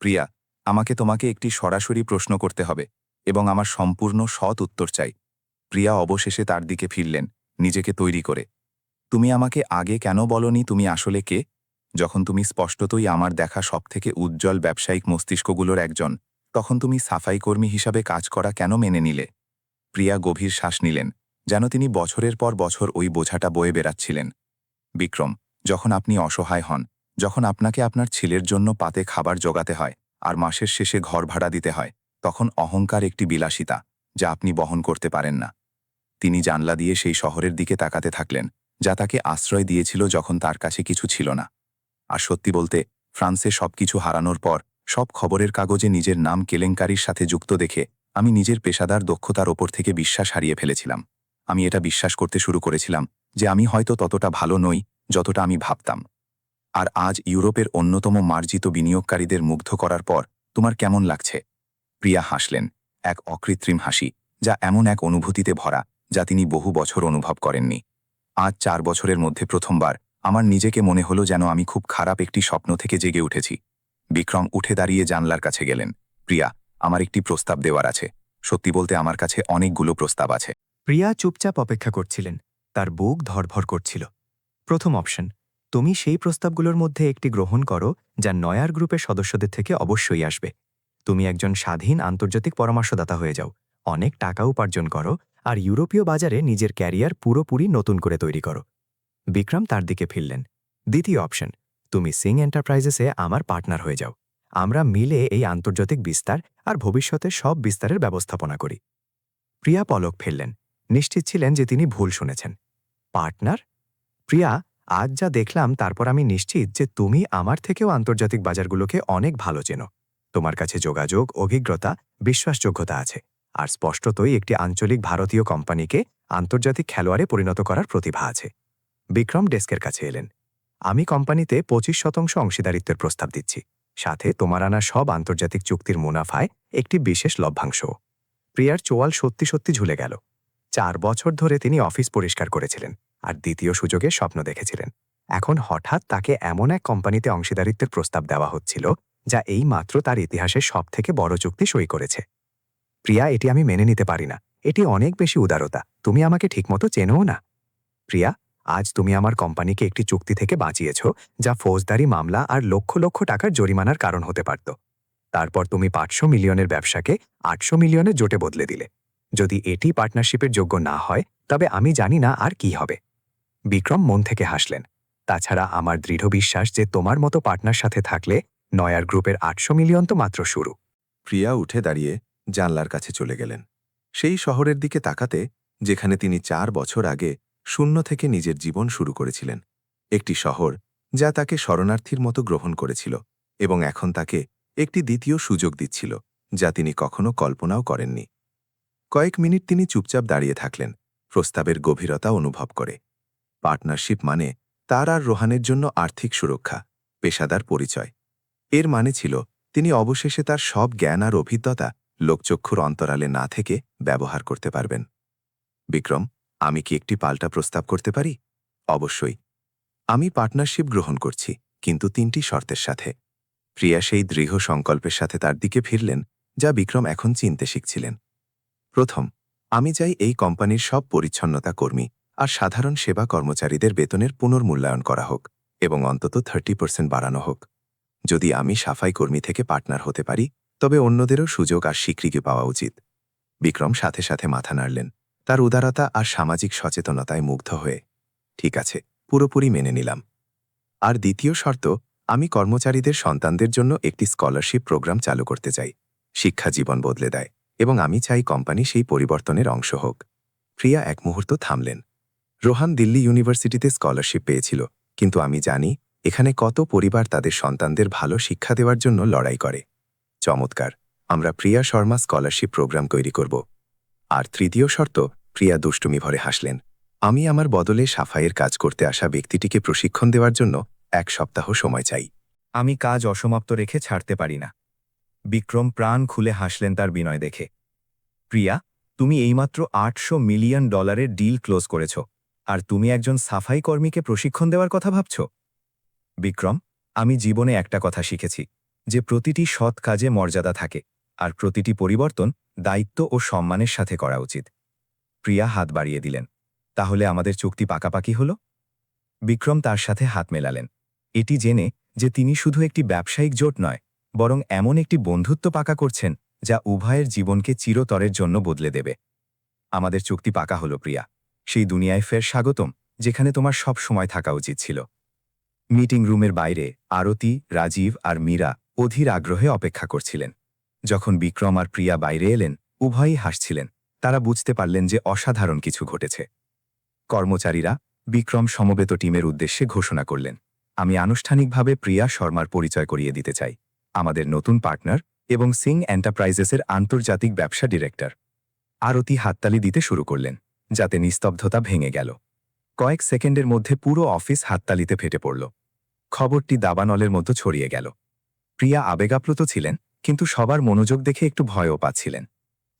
প্রিয়া, আমাকে তোমাকে একটি সরাসরি প্রশ্ন করতে হবে এবং আমার সম্পূর্ণ সৎ উত্তর চাই। প্রিয়া অবশেষে তার দিকে ফিরলেন, নিজেকে তৈরি করে। তুমি আমাকে আগে কেন বলনি তুমি আসলে কে? যখন তুমি স্পষ্টতই আমার দেখা সবথেকে উজ্জ্বল ব্যবসায়িক মস্তিষ্কগুলোর একজন, তখন তুমি সাফাই কর্মী হিসাবে কাজ করা কেন মেনে নিলে? প্রিয়া গভীর শ্বাস নিলেন, যেন তিনি বছরের পর বছর ওই বোঝাটা বয়ে বেড়াচ্ছিলেন। বিক্রম, যখন আপনি অসহায় হন, যখন আপনাকে আপনার ছেলের জন্য পাতে খাবার জোগাতে হয় আর মাসের শেষে ঘর ভাড়া দিতে হয়, তখন অহংকার একটি বিলাসিতা যা আপনি বহন করতে পারেন না। তিনি জানলা দিয়ে সেই শহরের দিকে তাকাতে থাকলেন, যা তাকে আশ্রয় দিয়েছিল যখন তার কাছে কিছু ছিল না। আর সত্যি বলতে, ফ্রান্সে সবকিছু হারানোর পর সব খবরের কাগজে নিজের নাম কেলেঙ্কারির সাথে যুক্ত দেখে আমি নিজের পেশাদার দক্ষতার ওপর থেকে বিশ্বাস হারিয়ে ফেলেছিলাম। আমি এটা বিশ্বাস করতে শুরু করেছিলাম যে আমি হয়তো ততটা ভালো নই যতটা আমি ভাবতাম। আর আজ ইউরোপের অন্যতম মার্জিত বিনিয়োগকারীদের মুগ্ধ করার পর তোমার কেমন লাগছে? প্রিয়া হাসলেন, এক অকৃত্রিম হাসি, যা এমন এক অনুভূতিতে ভরা যা তিনি বহু বছর অনুভব করেননি। আজ 4 বছরের মধ্যে প্রথমবার আমার নিজেকে মনে হলো যেন আমি খুব খারাপ একটি স্বপ্ন থেকে জেগে উঠেছি। বিক্রম উঠে দাঁড়িয়ে জানলার কাছে গেলেন। প্রিয়া, আমার একটি প্রস্তাব দেওয়ার আছে। সত্যি বলতে আমার কাছে অনেকগুলো প্রস্তাব আছে। প্রিয়া চুপচাপ অপেক্ষা করছিলেন, তার বুক ধড়ফড় করছিল। প্রথম অপশন, তুমি সেই প্রস্তাবগুলোর মধ্যে একটি গ্রহণ করো যা নয়ার গ্রুপের সদস্যদের থেকে অবশ্যই আসবে। তুমি একজন স্বাধীন আন্তর্জাতিক পরামর্শদাতা হয়ে যাও, অনেক টাকা উপার্জন করো আর ইউরোপীয় বাজারে নিজের ক্যারিয়ার পুরোপুরি নতুন করে তৈরি করো। বিক্রম তার দিকে ফিরলেন। দ্বিতীয় অপশন, তুমি সিং এন্টারপ্রাইজেসে আমার পার্টনার হয়ে যাও। আমরা মিলে এই আন্তর্জাতিক বিস্তার আর ভবিষ্যতে সব বিস্তারের ব্যবস্থাপনা করি। প্রিয়া পলক ফেললেন, নিশ্চিত ছিলেন যে তিনি ভুল শুনেছেন। পার্টনার? প্রিয়া, আজ যা দেখলাম তারপর আমি নিশ্চিত যে তুমি আমার থেকেও আন্তর্জাতিক বাজারগুলোকে অনেক ভালো চেনো। তোমার কাছে যোগাযোগ, অভিজ্ঞতা, বিশ্বাসযোগ্যতা আছে, আর স্পষ্টতই একটি আঞ্চলিক ভারতীয় কোম্পানিকে আন্তর্জাতিক খেলোয়াড়ে পরিণত করার প্রতিভা আছে। বিক্রম ডেস্কের কাছে এলেন। আমি কোম্পানিতে 25% অংশীদারিত্বের প্রস্তাব দিচ্ছি, সাথে তোমার আনা সব আন্তর্জাতিক চুক্তির মুনাফায় একটি বিশেষ লভ্যাংশ। প্রিয়ার চোয়াল সত্যি সত্যি ঝুলে গেল। 4 বছর ধরে তিনি অফিস পরিষ্কার করেছিলেন আর দ্বিতীয় সুযোগে স্বপ্ন দেখেছিলেন। এখন হঠাৎ তাকে এমন এক কোম্পানিতে অংশীদারিত্বের প্রস্তাব দেওয়া হচ্ছিল যা এই মাত্র তার ইতিহাসের সবথেকে বড় চুক্তি সই করেছে। প্রিয়া, এটি আমি মেনে নিতে পারি না। এটি অনেক বেশি উদারতা। তুমি আমাকে ঠিকমতো চেনোও না। প্রিয়া, আজ তুমি আমার কোম্পানিকে একটি চুক্তি থেকে বাঁচিয়েছ যা ফৌজদারি মামলা আর লক্ষ লক্ষ টাকার জরিমানার কারণ হতে পারত। তারপর তুমি 500 মিলিয়নের ব্যবসাকে 800 মিলিয়নের জোটে বদলে দিলে। যদি এটি পার্টনারশিপের যোগ্য না হয়, তবে আমি জানি না আর কি হবে। বিক্রম মন থেকে হাসলেন। তাছাড়া আমার দৃঢ় বিশ্বাস যে তোমার মতো পার্টনার সাথে থাকলে নয়ার গ্রুপের 800 মিলিয়ন তো মাত্র শুরু। প্রিয়া উঠে দাঁড়িয়ে জানলার কাছে চলে গেলেন, সেই শহরের দিকে তাকাতে যেখানে তিনি 4 বছর আগে শূন্য থেকে নিজের জীবন শুরু করেছিলেন। একটি শহর যা তাকে শরণার্থীর মতো গ্রহণ করেছিল এবং এখন তাকে একটি দ্বিতীয় সুযোগ দিচ্ছিল যা তিনি কখনো কল্পনাও করেননি। কয়েক মিনিট তিনি চুপচাপ দাঁড়িয়ে থাকলেন, প্রস্তাবের গভীরতা অনুভব করে। পার্টনারশিপ মানে তার আর রোহানের জন্য আর্থিক সুরক্ষা, পেশাদার পরিচয়। এর মানে ছিল তিনি অবশেষে তার সব জ্ঞান আর অভিজ্ঞতা লোকচক্ষুর অন্তরালে না থেকে ব্যবহার করতে পারবেন। বিক্রম, আমি কি একটি পাল্টা প্রস্তাব করতে পারি? অবশ্যই। আমি পার্টনারশিপ গ্রহণ করছি, কিন্তু 3টি শর্তের সাথে। প্রিয়া সেই দৃঢ় সংকল্পের সাথে তার দিকে ফিরলেন, যা বিক্রম এখন চিনতে শিখছিলেন। প্রথম, আমি চাই এই কোম্পানির সব পরিচ্ছন্নতা কর্মী আর সাধারণ সেবা কর্মচারীদের বেতনের পুনর্মূল্যায়ন করা হোক এবং অন্তত 30% বাড়ানো হোক। যদি আমি সাফাই কর্মী থেকে পার্টনার হতে পারি, তবে অন্যদেরও সুযোগ আর স্বীকৃতি পাওয়া উচিত। বিক্রম সাথে সাথে মাথা নাড়লেন, তার উদারতা আর সামাজিক সচেতনতায় মুগ্ধ হয়ে। ঠিক আছে, পুরোপুরি মেনে নিলাম। আর দ্বিতীয় শর্ত, আমি কর্মচারীদের সন্তানদের জন্য একটি স্কলারশিপ প্রোগ্রাম চালু করতে চাই। শিক্ষা জীবন বদলে দেয় এবং আমি চাই কোম্পানি সেই পরিবর্তনের অংশ হোক। প্রিয়া এক মুহূর্ত থামলেন। রোহান দিল্লি ইউনিভার্সিটিতে স্কলারশিপ পেয়েছিল, কিন্তু আমি জানি এখানে কত পরিবার তাদের সন্তানদের ভালো শিক্ষা দেওয়ার জন্য লড়াই করে। চমৎকার, আমরা প্রিয়া শর্মা স্কলারশিপ প্রোগ্রাম তৈরি করব। আর তৃতীয় শর্ত, প্রিয়া দুষ্টুমি ভরে হাসলেন, আমি আমার বদলে সাফাইয়ের কাজ করতে আসা ব্যক্তিটিকে প্রশিক্ষণ দেওয়ার জন্য 1 সপ্তাহ সময় চাই। আমি কাজ অসমাপ্ত রেখে ছাড়তে পারি না। বিক্রম প্রাণ খুলে হাসলেন তার বিনয় দেখে। প্রিয়া, তুমি এইমাত্র $800 মিলিয়ন ডিল ক্লোজ করেছ, আর তুমি একজন সাফাই কর্মীকে প্রশিক্ষণ দেওয়ার কথা ভাবছ? বিক্রম, আমি জীবনে একটা কথা শিখেছি, যে প্রতিটি সৎ কাজে মর্যাদা থাকে, আর প্রতিটি পরিবর্তন দায়িত্ব ও সম্মানের সাথে করা উচিত। প্রিয়া হাত বাড়িয়ে দিলেন, তাহলে আমাদের চুক্তি পাকাপাকি হল? বিক্রম তার সাথে হাত মেলালেন, এটি জেনে যে তিনি শুধু একটি ব্যবসায়িক জোট নয়, বরং এমন একটি বন্ধুত্ব পাকা করছেন যা উভয়ের জীবনকে চিরতরের জন্য বদলে দেবে। আমাদের চুক্তি পাকা হলো প্রিয়া। সেই দুনিয়ায় ফের স্বাগতম, যেখানে তোমার সব সময় থাকা উচিত ছিল। মিটিং রুমের বাইরে আরতি, রাজীব আর মীরা অধীর আগ্রহে অপেক্ষা করছিলেন। যখন বিক্রম আর প্রিয়া বাইরে এলেন, উভয়ই হাসছিলেন। তারা বুঝতে পারলেন যে অসাধারণ কিছু ঘটেছে। কর্মচারীরা বিক্রম সমবেত টিমের উদ্দেশ্যে ঘোষণা করলেন, আমি আনুষ্ঠানিকভাবে প্রিয়া শর্মার পরিচয় করিয়ে দিতে চাই, আমাদের নতুন পার্টনার এবং সিং এন্টারপ্রাইজেসের আন্তর্জাতিক ব্যবসা ডিরেক্টর। আরতি হাততালি দিতে শুরু করলেন, যাতে নিস্তব্ধতা ভেঙে গেল। কয়েক সেকেন্ডের মধ্যে পুরো অফিস হাততালিতে ফেটে পড়ল। খবরটি দাবানলের মতো ছড়িয়ে গেল। প্রিয়া আবেগাপ্লুত ছিলেন, কিন্তু সবার মনোযোগ দেখে একটু ভয়ও পাচ্ছিলেন।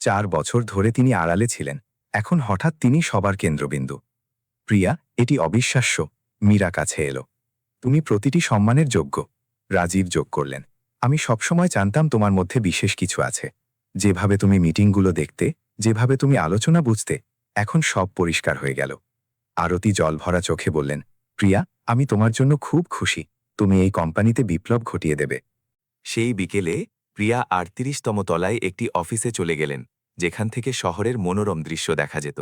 4 বছর ধরে তিনি আড়ালে ছিলেন, এখন হঠাৎ তিনি সবার কেন্দ্রবিন্দু। প্রিয়া, এটি অবিশ্বাস্য। মীরা কাছে এলো, তুমি প্রতিটি সম্মানের যোগ্য। রাজীব যোগ করলেন, আমি সবসময় জানতাম তোমার মধ্যে বিশেষ কিছু আছে। যেভাবে তুমি মিটিংগুলো দেখতে, যেভাবে তুমি আলোচনা বুঝতে, এখন সব পরিষ্কার হয়ে গেল। আরতি জলভরা চোখে বললেন, প্রিয়া, আমি তোমার জন্য খুব খুশি। তুমি এই কোম্পানিতে বিপ্লব ঘটিয়ে দেবে। সেই বিকেলে প্রিয়া 38তম তলায় একটি অফিসে চলে গেলেন, যেখান থেকে শহরের মনোরম দৃশ্য দেখা যেত।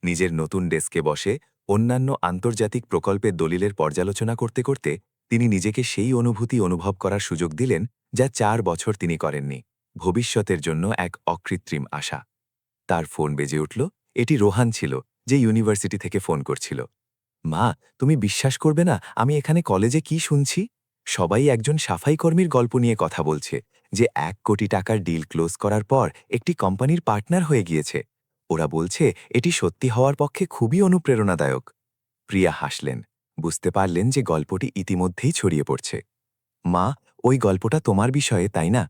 নিজের নতুন ডেস্কে বসে অন্যান্য আন্তর্জাতিক প্রকল্পের দলিলের পর্যালোচনা করতে করতে তিনি নিজেকে সেই অনুভূতি অনুভব করার সুযোগ দিলেন যা 4 বছর তিনি করেননি, ভবিষ্যতের জন্য এক অকৃত্রিম আশা। তার ফোন বেজে উঠল। এটি রোহান ছিল, যে ইউনিভার্সিটি থেকে ফোন করছিল। মা, তুমি বিশ্বাস করবে না আমি এখানে কলেজে কি শুনছি? সবাই একজন সাফাই কর্মীর গল্প নিয়ে কথা বলছে, যে 1 কোটি টাকার ডিল ক্লোজ করার পর একটি কোম্পানির পার্টনার হয়ে গিয়েছে। ওরা বলছে এটি সত্যি হওয়ার পক্ষে খুবই অনুপ্রেরণাদায়ক। প্রিয়া হাসলেন, বুঝতে পারলেন যে গল্পটি ইতিমধ্যেই ছড়িয়ে পড়ছে। মা, ওই গল্পটা তোমার বিষয়ে, তাই না?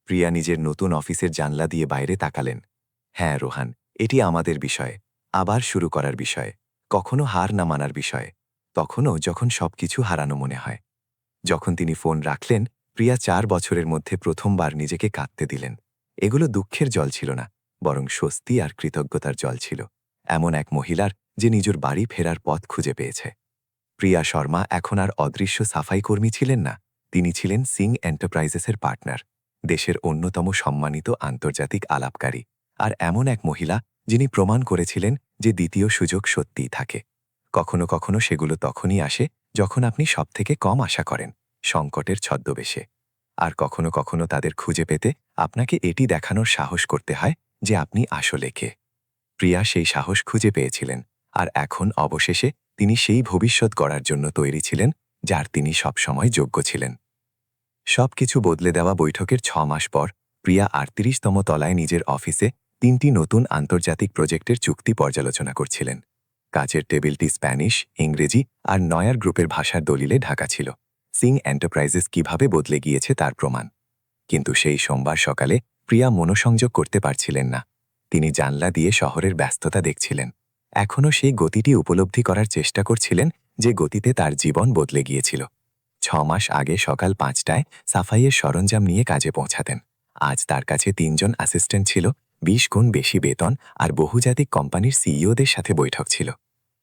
প্রিয়া নিজের নতুন অফিসের জানলা দিয়ে বাইরে তাকালেন। হ্যাঁ রোহান, এটি আমাদের বিষয়ে, আবার শুরু করার বিষয়ে, কখনো হার না মানার বিষয়ে, তখনও যখন সবকিছু হারানো মনে হয়। যখন তিনি ফোন রাখলেন, প্রিয়া 4 বছরের মধ্যে প্রথমবার নিজেকে কাঁদতে দিলেন। এগুলো দুঃখের জল ছিল না, বরং স্বস্তি আর কৃতজ্ঞতার জল ছিল, এমন এক মহিলার যে নিজের বাড়ি ফেরার পথ খুঁজে পেয়েছে। প্রিয়া শর্মা এখন আর অদৃশ্য সাফাই কর্মী ছিলেন না, তিনি ছিলেন সিং এন্টারপ্রাইজেসের পার্টনার, দেশের অন্যতম সম্মানিত আন্তর্জাতিক আলাপকারী, আর এমন এক মহিলা যিনি প্রমাণ করেছিলেন যে দ্বিতীয় সুযোগ সত্যিই থাকে। কখনো কখনো সেগুলো তখনই আসে যখন আপনি সবথেকে কম আশা করেন, সংকটের ছদ্মবেশে। আর কখনো কখনো তাদের খুঁজে পেতে আপনাকে এটি দেখানোর সাহস করতে হয় যে আপনি আসলে কে। প্রিয়া সেই সাহস খুঁজে পেয়েছিলেন, আর এখন অবশেষে তিনি সেই ভবিষ্যৎ গড়ার জন্য তৈরি ছিলেন যার তিনি সবসময় যোগ্য ছিলেন। সবকিছু বদলে দেওয়া বৈঠকের 6 মাস পর প্রিয়া 38তম তলায় নিজের অফিসে 3টি নতুন আন্তর্জাতিক প্রজেক্টের চুক্তি পর্যালোচনা করছিলেন। কাজের টেবিলটি স্প্যানিশ, ইংরেজি আর নয়ার গ্রুপের ভাষার দলিলে ঢাকা ছিল, সিং এন্টারপ্রাইজেস কিভাবে বদলে গিয়েছে তার প্রমাণ। কিন্তু সেই সোমবার সকালে প্রিয়া মনোসংযোগ করতে পারছিলেন না। তিনি জানলা দিয়ে শহরের ব্যস্ততা দেখছিলেন। এখনও সেই গতিটি উপলব্ধি করার চেষ্টা করছিলেন যে গতিতে তার জীবন বদলে গিয়েছিল। 6 মাস আগে সকাল 5টায় সাফাইয়ের সরঞ্জাম নিয়ে কাজে পৌঁছাতেন। আজ তার কাছে 3 জন অ্যাসিস্ট্যান্ট ছিল, 20 গুণ বেশি বেতন আর বহুজাতিক কোম্পানির সিইওদের সাথে বৈঠক ছিল।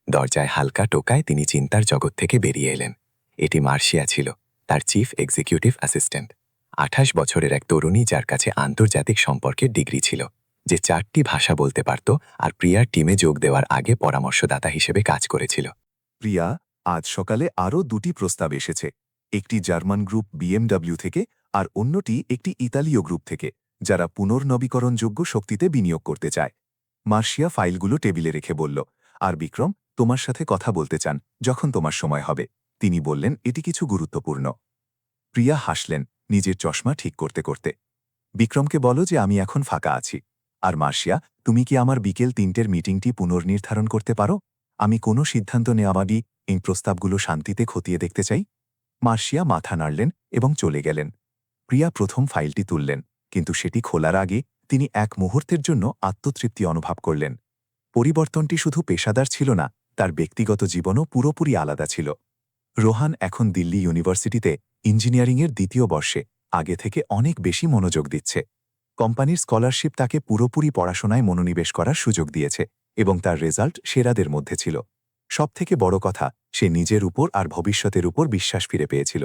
দরজায় হালকা টোকায় তিনি চিন্তার জগৎ থেকে বেরিয়ে এলেন। এটি মার্শিয়া ছিল, তার চিফ এক্সিকিউটিভ অ্যাসিস্ট্যান্ট। 28 বছরের এক তরুণী যার কাছে আন্তর্জাতিক সম্পর্কের ডিগ্রি ছিল, যে 4টি ভাষা বলতে পারত আর প্রিয়ার টিমে যোগ দেওয়ার আগে পরামর্শদাতা হিসেবে কাজ করেছিল। প্রিয়া, আজ সকালে আরও 2টি প্রস্তাব এসেছে। একটি জার্মান গ্রুপ বিএমডব্লিউ থেকে আর অন্যটি একটি ইতালীয় গ্রুপ থেকে, যারা পুনর্নবীকরণযোগ্য শক্তিতে বিনিয়োগ করতে চায়। মার্শিয়া ফাইলগুলো টেবিলে রেখে বলল, আর বিক্রম তোমার সাথে কথা বলতে চান যখন তোমার সময় হবে। তিনি বললেন এটি কিছু গুরুত্বপূর্ণ। প্রিয়া হাসলেন নিজের চশমা ঠিক করতে করতে। বিক্রমকে বলো যে আমি এখন ফাঁকা আছি। আর মার্শিয়া, তুমি কি আমার বিকেল 3টের মিটিংটি পুনর্নির্ধারণ করতে পারো? আমি কোনো সিদ্ধান্ত নেওয়াবাদী এই প্রস্তাবগুলো শান্তিতে খতিয়ে দেখতে চাই। মার্শিয়া মাথা নাড়লেন এবং চলে গেলেন। প্রিয়া প্রথম ফাইলটি তুললেন, কিন্তু সেটি খোলার আগে তিনি এক মুহূর্তের জন্য আত্মতৃপ্তি অনুভব করলেন। পরিবর্তনটি শুধু পেশাদার ছিল না, তার ব্যক্তিগত জীবনও পুরোপুরি আলাদা ছিল। রোহান এখন দিল্লি ইউনিভার্সিটিতে ইঞ্জিনিয়ারিংয়ের 2য় বর্ষে আগে থেকে অনেক বেশি মনোযোগ দিচ্ছে। কোম্পানির স্কলারশিপ তাকে পুরোপুরি পড়াশোনায় মনোনিবেশ করার সুযোগ দিয়েছে এবং তার রেজাল্ট সেরাদের মধ্যে ছিল। সবথেকে বড় কথা, সে নিজের উপর আর ভবিষ্যতের উপর বিশ্বাস ফিরে পেয়েছিল।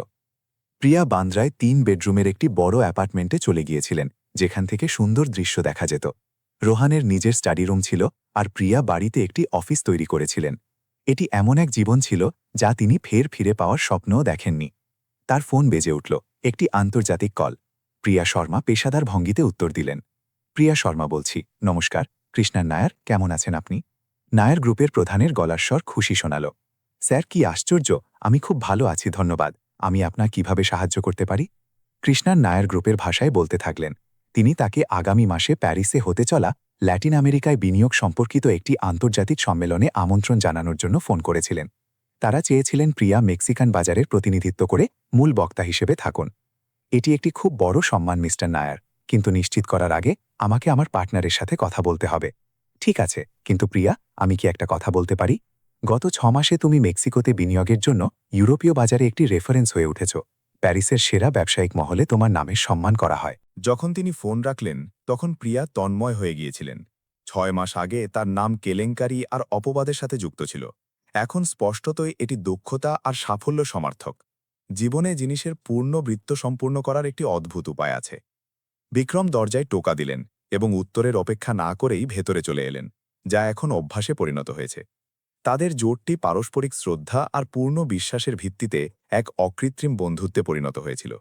প্রিয়া বান্দ্রায় 3 বেডরুমের একটি বড় অ্যাপার্টমেন্টে চলে গিয়েছিলেন, যেখান থেকে সুন্দর দৃশ্য দেখা যেত। রোহানের নিজের স্টাডি রুম ছিল আর প্রিয়া বাড়িতে একটি অফিস তৈরি করেছিলেন। এটি এমন এক জীবন ছিল যা তিনি ফের ফিরে পাওয়ার স্বপ্নও দেখেননি। তার ফোন বেজে উঠল, একটি আন্তর্জাতিক কল। প্রিয়া শর্মা পেশাদার ভঙ্গিতে উত্তর দিলেন। প্রিয়া শর্মা বলছি, নমস্কার, কৃষ্ণার নায়ার, কেমন আছেন আপনি? নায়ার গ্রুপের প্রধানের গলার স্বর খুশি শোনাল। স্যার, কি আশ্চর্য, আমি খুব ভালো আছি, ধন্যবাদ। আমি আপনার কিভাবে সাহায্য করতে পারি? কৃষ্ণার নায়ার গ্রুপের ভাষায় বলতে থাকলেন। তিনি তাকে আগামী মাসে প্যারিসে হতে চলা ল্যাটিন আমেরিকায় বিনিয়োগ সম্পর্কিত একটি আন্তর্জাতিক সম্মেলনে আমন্ত্রণ জানানোর জন্য ফোন করেছিলেন। তারা চেয়েছিলেন প্রিয়া মেক্সিকান বাজারের প্রতিনিধিত্ব করে মূল বক্তা হিসেবে থাকুন। এটি একটি খুব বড় সম্মান মিস্টার নায়ার, কিন্তু নিশ্চিত করার আগে আমাকে আমার পার্টনারের সাথে কথা বলতে হবে। ঠিক আছে, কিন্তু প্রিয়া, আমি কি একটা কথা বলতে পারি? গত 6 মাসে তুমি মেক্সিকোতে বিনিয়োগের জন্য ইউরোপীয় বাজারে একটি রেফারেন্স হয়ে উঠেছ। প্যারিসের সেরা ব্যবসায়িক মহলে তোমার নামের সম্মান করা হয়। যখন তিনি ফোন রাখলেন তখন প্রিয়া তন্ময় হয়ে গিয়েছিলেন। 6 মাস আগে তার নাম কেলেঙ্কারি আর অপবাদের সাথে যুক্ত ছিল। এখন স্পষ্টতই এটি দক্ষতা আর সাফল্য সমার্থক। জীবনে জিনিসের পূর্ণ বৃত্ত সম্পূর্ণ করার একটি অদ্ভুত উপায় আছে। বিক্রম দরজায় টোকা দিলেন এবং উত্তরের অপেক্ষা না করেই ভেতরে চলে এলেন, যা এখন অভ্যাসে পরিণত হয়েছে। তাদের জোটটি পারস্পরিক শ্রদ্ধা আর পূর্ণ বিশ্বাসের ভিত্তিতে এক অকৃত্রিম বন্ধুত্বে পরিণত হয়েছিল।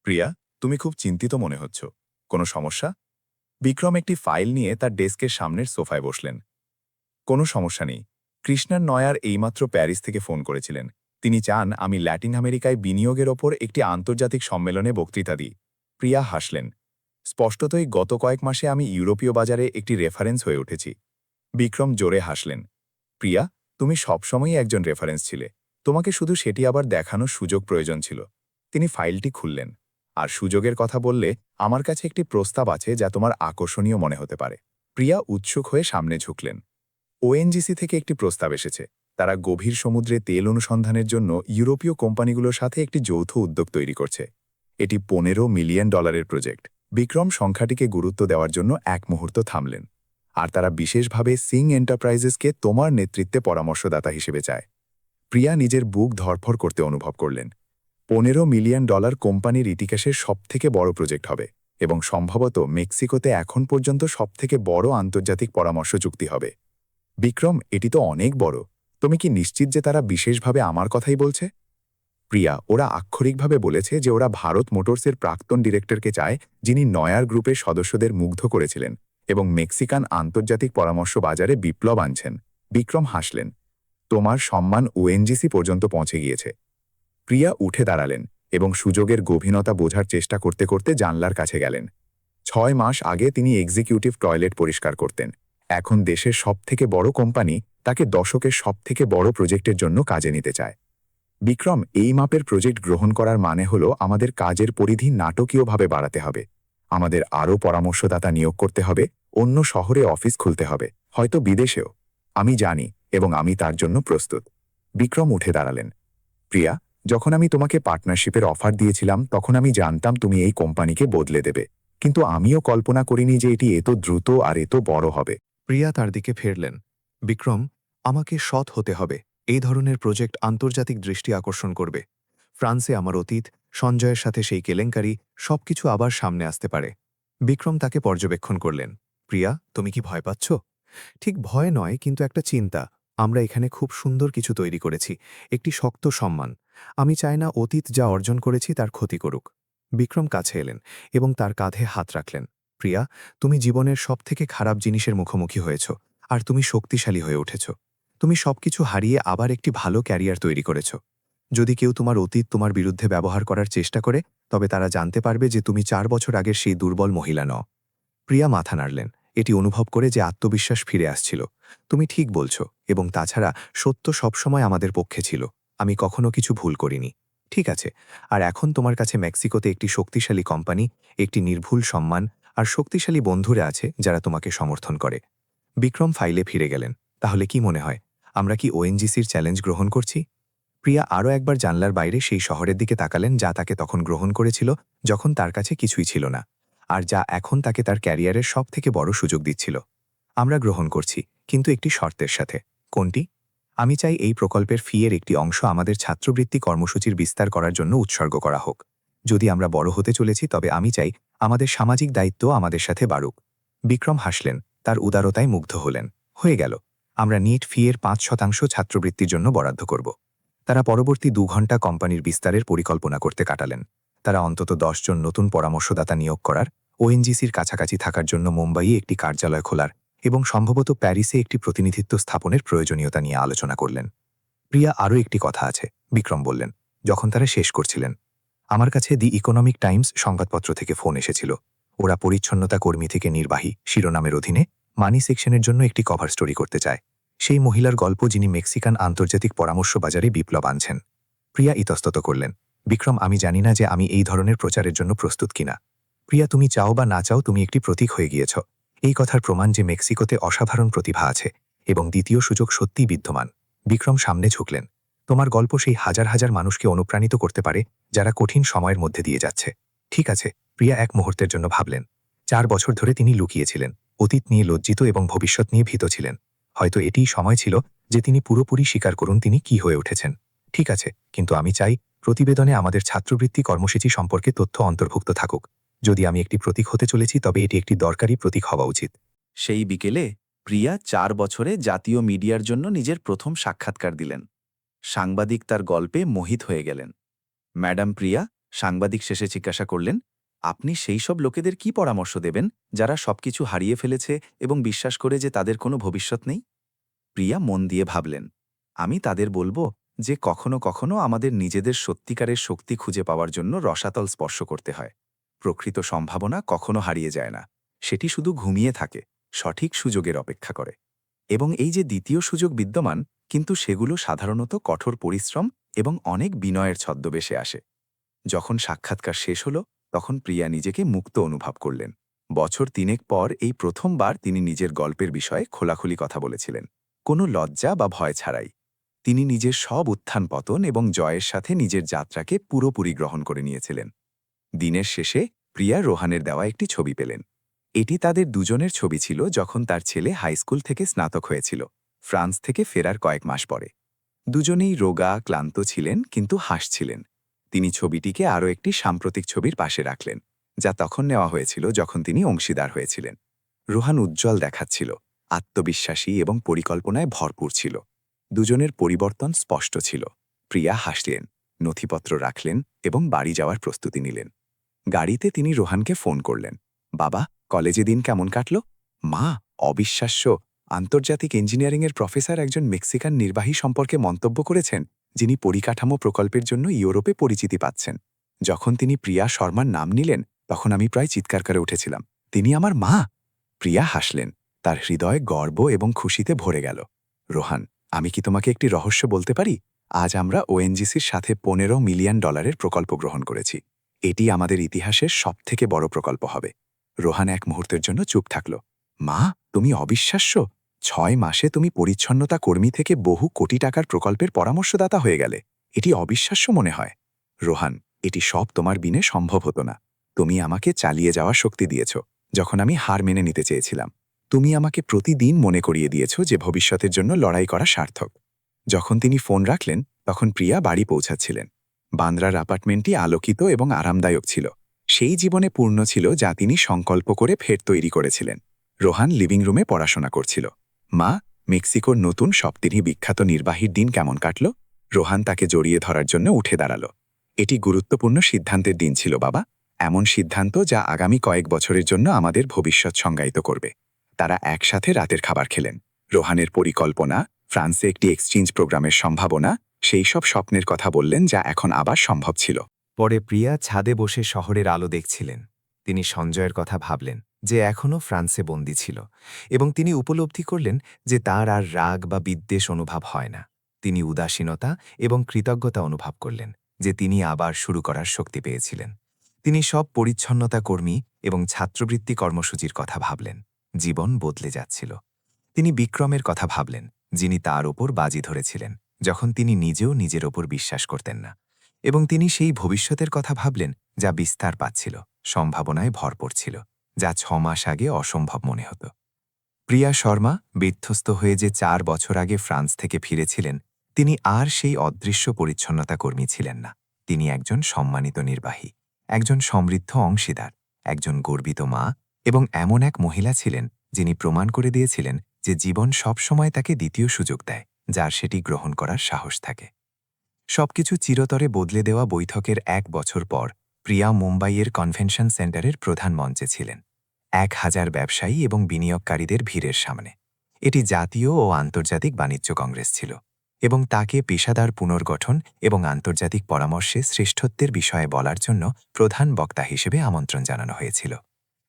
প্রিয়া, তুমি খুব চিন্তিত মনে হচ্ছ, কোনো সমস্যা? বিক্রম একটি ফাইল নিয়ে তার ডেস্কের সামনের সোফায় বসলেন। কোনো সমস্যা নেই। কৃষ্ণার নয়ার এইমাত্র প্যারিস থেকে ফোন করেছিলেন। তিনি চান আমি ল্যাটিন আমেরিকায় বিনিয়োগের ওপর একটি আন্তর্জাতিক সম্মেলনে বক্তৃতা দিই। প্রিয়া হাসলেন। স্পষ্টতই গত কয়েক মাসে আমি ইউরোপীয় বাজারে একটি রেফারেন্স হয়ে উঠেছি। বিক্রম জোরে হাসলেন। প্রিয়া, তুমি সবসময়ই একজন রেফারেন্স ছিলে, তোমাকে শুধু সেটি আবার দেখানোর সুযোগ প্রয়োজন ছিল। তিনি ফাইলটি খুললেন। আর সুযোগের কথা বললে, আমার কাছে একটি প্রস্তাব আছে যা তোমার আকর্ষণীয় মনে হতে পারে। প্রিয়া উৎসুক হয়ে সামনে ঝুঁকলেন। ওএনজিসি থেকে একটি প্রস্তাব এসেছে। তারা গভীর সমুদ্রে তেল অনুসন্ধানের জন্য ইউরোপীয় কোম্পানিগুলোর সাথে একটি যৌথ উদ্যোগ তৈরি করছে। এটি $15 মিলিয়ন প্রজেক্ট। বিক্রম সংখ্যাটিকে গুরুত্ব দেওয়ার জন্য এক মুহূর্ত থামলেন। আর তারা বিশেষভাবে সিং এন্টারপ্রাইজেসকে তোমার নেতৃত্বে পরামর্শদাতা হিসেবে চায়। প্রিয়া নিজের বুক ধরফর করতে অনুভব করলেন। $15 মিলিয়ন কোম্পানির ইতিহাসের সবথেকে বড় প্রজেক্ট হবে এবং সম্ভবত মেক্সিকোতে এখন পর্যন্ত সবথেকে বড় আন্তর্জাতিক পরামর্শ চুক্তি হবে। বিক্রম, এটি তো অনেক বড়। তুমি কি নিশ্চিত যে তারা বিশেষভাবে আমার কথাই বলছে? প্রিয়া, ওরা আক্ষরিকভাবে বলেছে যে ওরা ভারত মোটরসের প্রাক্তন ডিরেক্টরকে চায়, যিনি নয়ার গ্রুপের সদস্যদের মুগ্ধ করেছিলেন এবং মেক্সিকান আন্তর্জাতিক পরামর্শ বাজারে বিপ্লব আনছেন। বিক্রম হাসলেন। তোমার সম্মান ওএনজিসি পর্যন্ত পৌঁছে গিয়েছে। প্রিয়া উঠে দাঁড়ালেন এবং সুযোগের গভীরতা বোঝার চেষ্টা করতে করতে জানলার কাছে গেলেন। 6 মাস আগে তিনি এক্সিকিউটিভ টয়লেট পরিষ্কার করতেন। এখন দেশের সবথেকে বড় কোম্পানি তাকে দশকের সবথেকে বড় প্রজেক্টের জন্য কাজে নিতে চায়। বিক্রম, এই মাপের প্রজেক্ট গ্রহণ করার মানে হল আমাদের কাজের পরিধি নাটকীয়ভাবে বাড়াতে হবে। আমাদের আরও পরামর্শদাতা নিয়োগ করতে হবে, অন্য শহরে অফিস খুলতে হবে, হয়তো বিদেশেও। আমি জানি এবং আমি তার জন্য প্রস্তুত। বিক্রম উঠে দাঁড়ালেন। প্রিয়া, যখন আমি তোমাকে পার্টনারশিপের অফার দিয়েছিলাম তখন আমি জানতাম তুমি এই কোম্পানিকে বদলে দেবে, কিন্তু আমিও কল্পনা করিনি যে এটি এত দ্রুত আর এত বড় হবে। প্রিয়া তার দিকে ফিরলেন। বিক্রম, আমাকে সৎ হতে হবে। এই ধরনের প্রজেক্ট আন্তর্জাতিক দৃষ্টি আকর্ষণ করবে। ফ্রান্সে আমার অতীত, সঞ্জয়ের সাথে সেই কেলেঙ্কারি, সবকিছু আবার সামনে আসতে পারে। বিক্রম তাকে পর্যবেক্ষণ করলেন। প্রিয়া, তুমি কি ভয় পাচ্ছ? ঠিক ভয় নয়, কিন্তু একটা চিন্তা। আমরা এখানে খুব সুন্দর কিছু তৈরি করেছি, একটি শক্ত সম্মান। আমি চাই না অতীত যা অর্জন করেছি তার ক্ষতি করুক। বিক্রম কাছে এলেন এবং তার কাঁধে হাত রাখলেন। প্রিয়া, তুমি জীবনের সবথেকে খারাপ জিনিসের মুখোমুখি হয়েছ, আর তুমি শক্তিশালী হয়ে উঠেছ। তুমি সবকিছু হারিয়ে আবার একটি ভালো ক্যারিয়ার তৈরি করেছ। যদি কেউ তোমার অতীত তোমার বিরুদ্ধে ব্যবহার করার চেষ্টা করে, তবে তারা জানতে পারবে যে তুমি 4 বছর আগের সেই দুর্বল মহিলা নও। প্রিয়া মাথা নাড়লেন, এটি অনুভব করে যে আত্মবিশ্বাস ফিরে আসছিল। তুমি ঠিক বলছ, এবং তাছাড়া সত্য সবসময় আমাদের পক্ষে ছিল। আমি কখনো কিছু ভুল করিনি। ঠিক আছে, আর এখন তোমার কাছে মেক্সিকোতে একটি শক্তিশালী কোম্পানি, একটি নির্ভুল সম্মান আর শক্তিশালী বন্ধুরা আছে যারা তোমাকে সমর্থন করে। বিক্রম ফাইলে ফিরে গেলেন। তাহলে কি মনে হয়, আমরা কি ওএনজিসির চ্যালেঞ্জ গ্রহণ করছি? প্রিয়া আরও একবার জানলার বাইরে সেই শহরের দিকে তাকালেন যা তাকে তখন গ্রহণ করেছিল যখন তার কাছে কিছুই ছিল না, আর যা এখন তাকে তার ক্যারিয়ারের সবথেকে বড় সুযোগ দিচ্ছিল। আমরা গ্রহণ করছি, কিন্তু একটি শর্তের সাথে। কোনটি? আমি চাই এই প্রকল্পের ফি-এর একটি অংশ আমাদের ছাত্রবৃত্তি কর্মসূচির বিস্তার করার জন্য উৎসর্গ করা হোক। যদি আমরা বড় হতে চলেছি তবে আমি চাই আমাদের সামাজিক দায়িত্ব আমাদের সাথে বাড়ুক। বিক্রম হাসলেন, তার উদারতায় মুগ্ধ হলেন। হয়ে গেল, আমরা নিট ফি-এর 5% ছাত্রবৃত্তির জন্য বরাদ্দ করব। তারা পরবর্তী 2 ঘন্টা কোম্পানির বিস্তারের পরিকল্পনা করতে কাটালেন। তারা অন্তত 10 জন নতুন পরামর্শদাতা নিয়োগ করার, ওএনজিসির কাছাকাছি থাকার জন্য মুম্বাইয়ে একটি কার্যালয় খোলার এবং সম্ভবত প্যারিসে একটি প্রতিনিধিত্ব স্থাপনের প্রয়োজনীয়তা নিয়ে আলোচনা করলেন। প্রিয়া, আরও একটি কথা আছে, বিক্রম বললেন, যখন তারা শেষ করছিলেন। আমার কাছে দি ইকোনমিক টাইমস সংবাদপত্র থেকে ফোন এসেছিল। ওরা পরিচ্ছন্নতা কর্মী থেকে নির্বাহী শিরোনামের অধীনে মানি সেকশনের জন্য একটি কভার স্টোরি করতে চায়। সেই মহিলার গল্প যিনি মেক্সিকান আন্তর্জাতিক পরামর্শ বাজারে বিপ্লব আনছেন। প্রিয়া ইতস্তত করলেন। বিক্রম, আমি জানি না যে আমি এই ধরনের প্রচারের জন্য প্রস্তুত কিনা। প্রিয়া, তুমি চাও বা না চাও তুমি একটি প্রতীক হয়ে গিয়েছ। এই কথার প্রমাণ যে মেক্সিকোতে অসাধারণ প্রতিভা আছে এবং দ্বিতীয় সুযোগ সত্যিই বিদ্যমান। বিক্রম সামনে ঝুঁকলেন। তোমার গল্প সেই হাজার হাজার মানুষকে অনুপ্রাণিত করতে পারে যারা কঠিন সময়ের মধ্যে দিয়ে যাচ্ছে। ঠিক আছে, প্রিয়া এক মুহূর্তের জন্য ভাবলেন। 4 বছর ধরে তিনি লুকিয়েছিলেন, অতীত নিয়ে লজ্জিত এবং ভবিষ্যৎ নিয়ে ভীত ছিলেন। হয়তো এটিই সময় ছিল যে তিনি পুরোপুরি স্বীকার করুন তিনি কি হয়ে উঠেছেন। ঠিক আছে, কিন্তু আমি চাই প্রতিবেদনে আমাদের ছাত্রবৃত্তি কর্মসূচি সম্পর্কে তথ্য অন্তর্ভুক্ত থাকুক। যদি আমি একটি প্রতীক হতে চলেছি তবে এটি একটি দরকারি প্রতীক হওয়া উচিত। সেই বিকেলে প্রিয়া 4 বছরে জাতীয় মিডিয়ার জন্য নিজের প্রথম সাক্ষাৎকার দিলেন। সাংবাদিক তার গল্পে মোহিত হয়ে গেলেন। ম্যাডাম প্রিয়া, সাংবাদিক শেষে জিজ্ঞাসা করলেন, আপনি সেই সব লোকেদের কি পরামর্শ দেবেন যারা সবকিছু হারিয়ে ফেলেছে এবং বিশ্বাস করে যে তাদের কোনো ভবিষ্যৎ নেই? প্রিয়া মন দিয়ে ভাবলেন, আমি তাদের বলবো যে কখনো কখনো আমাদের নিজেদের সত্যিকারের শক্তি খুঁজে পাওয়ার জন্য রসাতল স্পর্শ করতে হয়। প্রকৃত সম্ভাবনা কখনো হারিয়ে যায় না, সেটি শুধু ঘুমিয়ে থাকে, সঠিক সুযোগের অপেক্ষা করে। এবং এই যে দ্বিতীয় সুযোগ বিদ্যমান, কিন্তু সেগুলো সাধারণত কঠোর পরিশ্রম এবং অনেক বিনয়ের ছদ্মবেশে আসে। যখন সাক্ষাৎকার শেষ হল তখন প্রিয়া নিজেকে মুক্ত অনুভব করলেন। বছর 3 পর এই প্রথমবার তিনি নিজের গল্পের বিষয়ে খোলাখুলি কথা বলেছিলেন, কোনো লজ্জা বা ভয় ছাড়াই। তিনি নিজের সব উত্থান পতন এবং জয়ের সাথে নিজের যাত্রাকে পুরোপুরি গ্রহণ করে নিয়েছিলেন। দিনের শেষে প্রিয়া রোহানের দেওয়া একটি ছবি পেলেন। এটি তাদের দুজনের ছবি ছিল যখন তার ছেলে হাইস্কুল থেকে স্নাতক হয়েছিল, ফ্রান্স থেকে ফেরার কয়েক মাস পরে। দুজনেই রোগা, ক্লান্ত ছিলেন, কিন্তু হাসছিলেন। তিনি ছবিটিকে আরও একটি সাম্প্রতিক ছবির পাশে রাখলেন, যা তখন নেওয়া হয়েছিল যখন তিনি অংশীদার হয়েছিলেন। রোহান উজ্জ্বল দেখাচ্ছিল, আত্মবিশ্বাসী এবং পরিকল্পনায় ভরপুর ছিল। দুজনের পরিবর্তন স্পষ্ট ছিল। প্রিয়া হাসলেন, নথিপত্র রাখলেন এবং বাড়ি যাওয়ার প্রস্তুতি নিলেন। গাড়িতে তিনি রোহানকে ফোন করলেন। বাবা, কলেজে দিন কেমন কাটল? মা, অবিশ্বাস্য, আন্তর্জাতিক ইঞ্জিনিয়ারিংয়ের প্রফেসর একজন মেক্সিকান নির্বাহী সম্পর্কে মন্তব্য করেছেন যিনি পরিকাঠামো প্রকল্পের জন্য ইউরোপে পরিচিতি পাচ্ছেন। যখন তিনি প্রিয়া শর্মার নাম নিলেন তখন আমি প্রায় চিৎকার করে উঠেছিলাম, তিনি আমার মা! প্রিয়া হাসলেন, তার হৃদয় গর্ব এবং খুশিতে ভরে গেল। রোহান, আমি কি তোমাকে একটি রহস্য বলতে পারি? আজ আমরা ওএনজিসির সাথে $15 মিলিয়ন প্রকল্প গ্রহণ করেছি। এটি আমাদের ইতিহাসের সবথেকে বড় প্রকল্প হবে। রোহান এক মুহূর্তের জন্য চুপ থাকল। মা, তুমি অবিশ্বাস্য। 6 মাসে তুমি পরিচ্ছন্নতা কর্মী থেকে বহু কোটি টাকার প্রকল্পের পরামর্শদাতা হয়ে গেলে। এটি অবিশ্বাস্য মনে হয়। রোহান, এটি সব তোমার বিনে সম্ভব হতো না। তুমি আমাকে চালিয়ে যাওয়ার শক্তি দিয়েছ যখন আমি হার মেনে নিতে চেয়েছিলাম। তুমি আমাকে প্রতিদিন মনে করিয়ে দিয়েছ যে ভবিষ্যতের জন্য লড়াই করা সার্থক। যখন তিনি ফোন রাখলেন তখন প্রিয়া বাড়ি পৌঁছাচ্ছিলেন। বান্দ্রার অ্যাপার্টমেন্টটি আলোকিত এবং আরামদায়ক ছিল। সেই জীবনে পূর্ণ ছিল যা তিনি সংকল্প করে ফের তৈরি করেছিলেন। রোহান লিভিং রুমে পড়াশোনা করছিল। মা, মেক্সিকোর নতুন সপ্তরী বিখ্যাত নির্বাহীর দিন কেমন কাটল? রোহান তাকে জড়িয়ে ধরার জন্য উঠে দাঁড়াল। এটি গুরুত্বপূর্ণ সিদ্ধান্তের দিন ছিল বাবা, এমন সিদ্ধান্ত যা আগামী কয়েক বছরের জন্য আমাদের ভবিষ্যৎ সংজ্ঞায়িত করবে। তারা একসাথে রাতের খাবার খেলেন। রোহানের পরিকল্পনা, ফ্রান্সে একটি এক্সচেঞ্জ প্রোগ্রামের সম্ভাবনা, সেই সব স্বপ্নের কথা বললেন যা এখন আবার সম্ভব ছিল। পরে প্রিয়া ছাদে বসে শহরের আলো দেখছিলেন। তিনি সঞ্জয়ের কথা ভাবলেন, যে এখনও ফ্রান্সে বন্দী ছিল, এবং তিনি উপলব্ধি করলেন যে তার আর রাগ বা বিদ্বেষ অনুভব হয় না। তিনি উদাসীনতা এবং কৃতজ্ঞতা অনুভব করলেন যে তিনি আবার শুরু করার শক্তি পেয়েছিলেন। তিনি সব পরিচ্ছন্নতা কর্মী এবং ছাত্রবৃত্তি কর্মসূচির কথা ভাবলেন। জীবন বদলে যাচ্ছিল। তিনি বিক্রমের কথা ভাবলেন, যিনি তার ওপর বাজি ধরেছিলেন যখন তিনি নিজেও নিজের ওপর বিশ্বাস করতেন না। এবং তিনি সেই ভবিষ্যতের কথা ভাবলেন যা বিস্তার পাচ্ছিল, সম্ভাবনায় ভরপুর ছিল, যা 6 মাস আগে অসম্ভব মনে হতো। প্রিয়া শর্মা বিধ্বস্ত হয়ে যে 4 বছর আগে ফ্রান্স থেকে ফিরেছিলেন, তিনি আর সেই অদৃশ্য পরিচ্ছন্নতা কর্মী ছিলেন না। তিনি একজন সম্মানিত নির্বাহী, একজন সমৃদ্ধ অংশীদার, একজন গর্বিত মা এবং এমন এক মহিলা ছিলেন যিনি প্রমাণ করে দিয়েছিলেন যে জীবন সবসময় তাকে দ্বিতীয় সুযোগ দেয়, যার সেটি গ্রহণ করার সাহস থাকে। সবকিছু চিরতরে বদলে দেওয়া বৈঠকের 1 বছর পর প্রিয়া মুম্বাইয়ের কনভেনশন সেন্টারের প্রধান মঞ্চে ছিলেন, 1000 ব্যবসায়ী এবং বিনিয়োগকারীদের ভিড়ের সামনে। এটি জাতীয় ও আন্তর্জাতিক বাণিজ্য কংগ্রেস ছিল, এবং তাকে পেশাদার পুনর্গঠন এবং আন্তর্জাতিক পরামর্শে শ্রেষ্ঠত্বের বিষয়ে বলার জন্য প্রধান বক্তা হিসেবে আমন্ত্রণ জানানো হয়েছিল।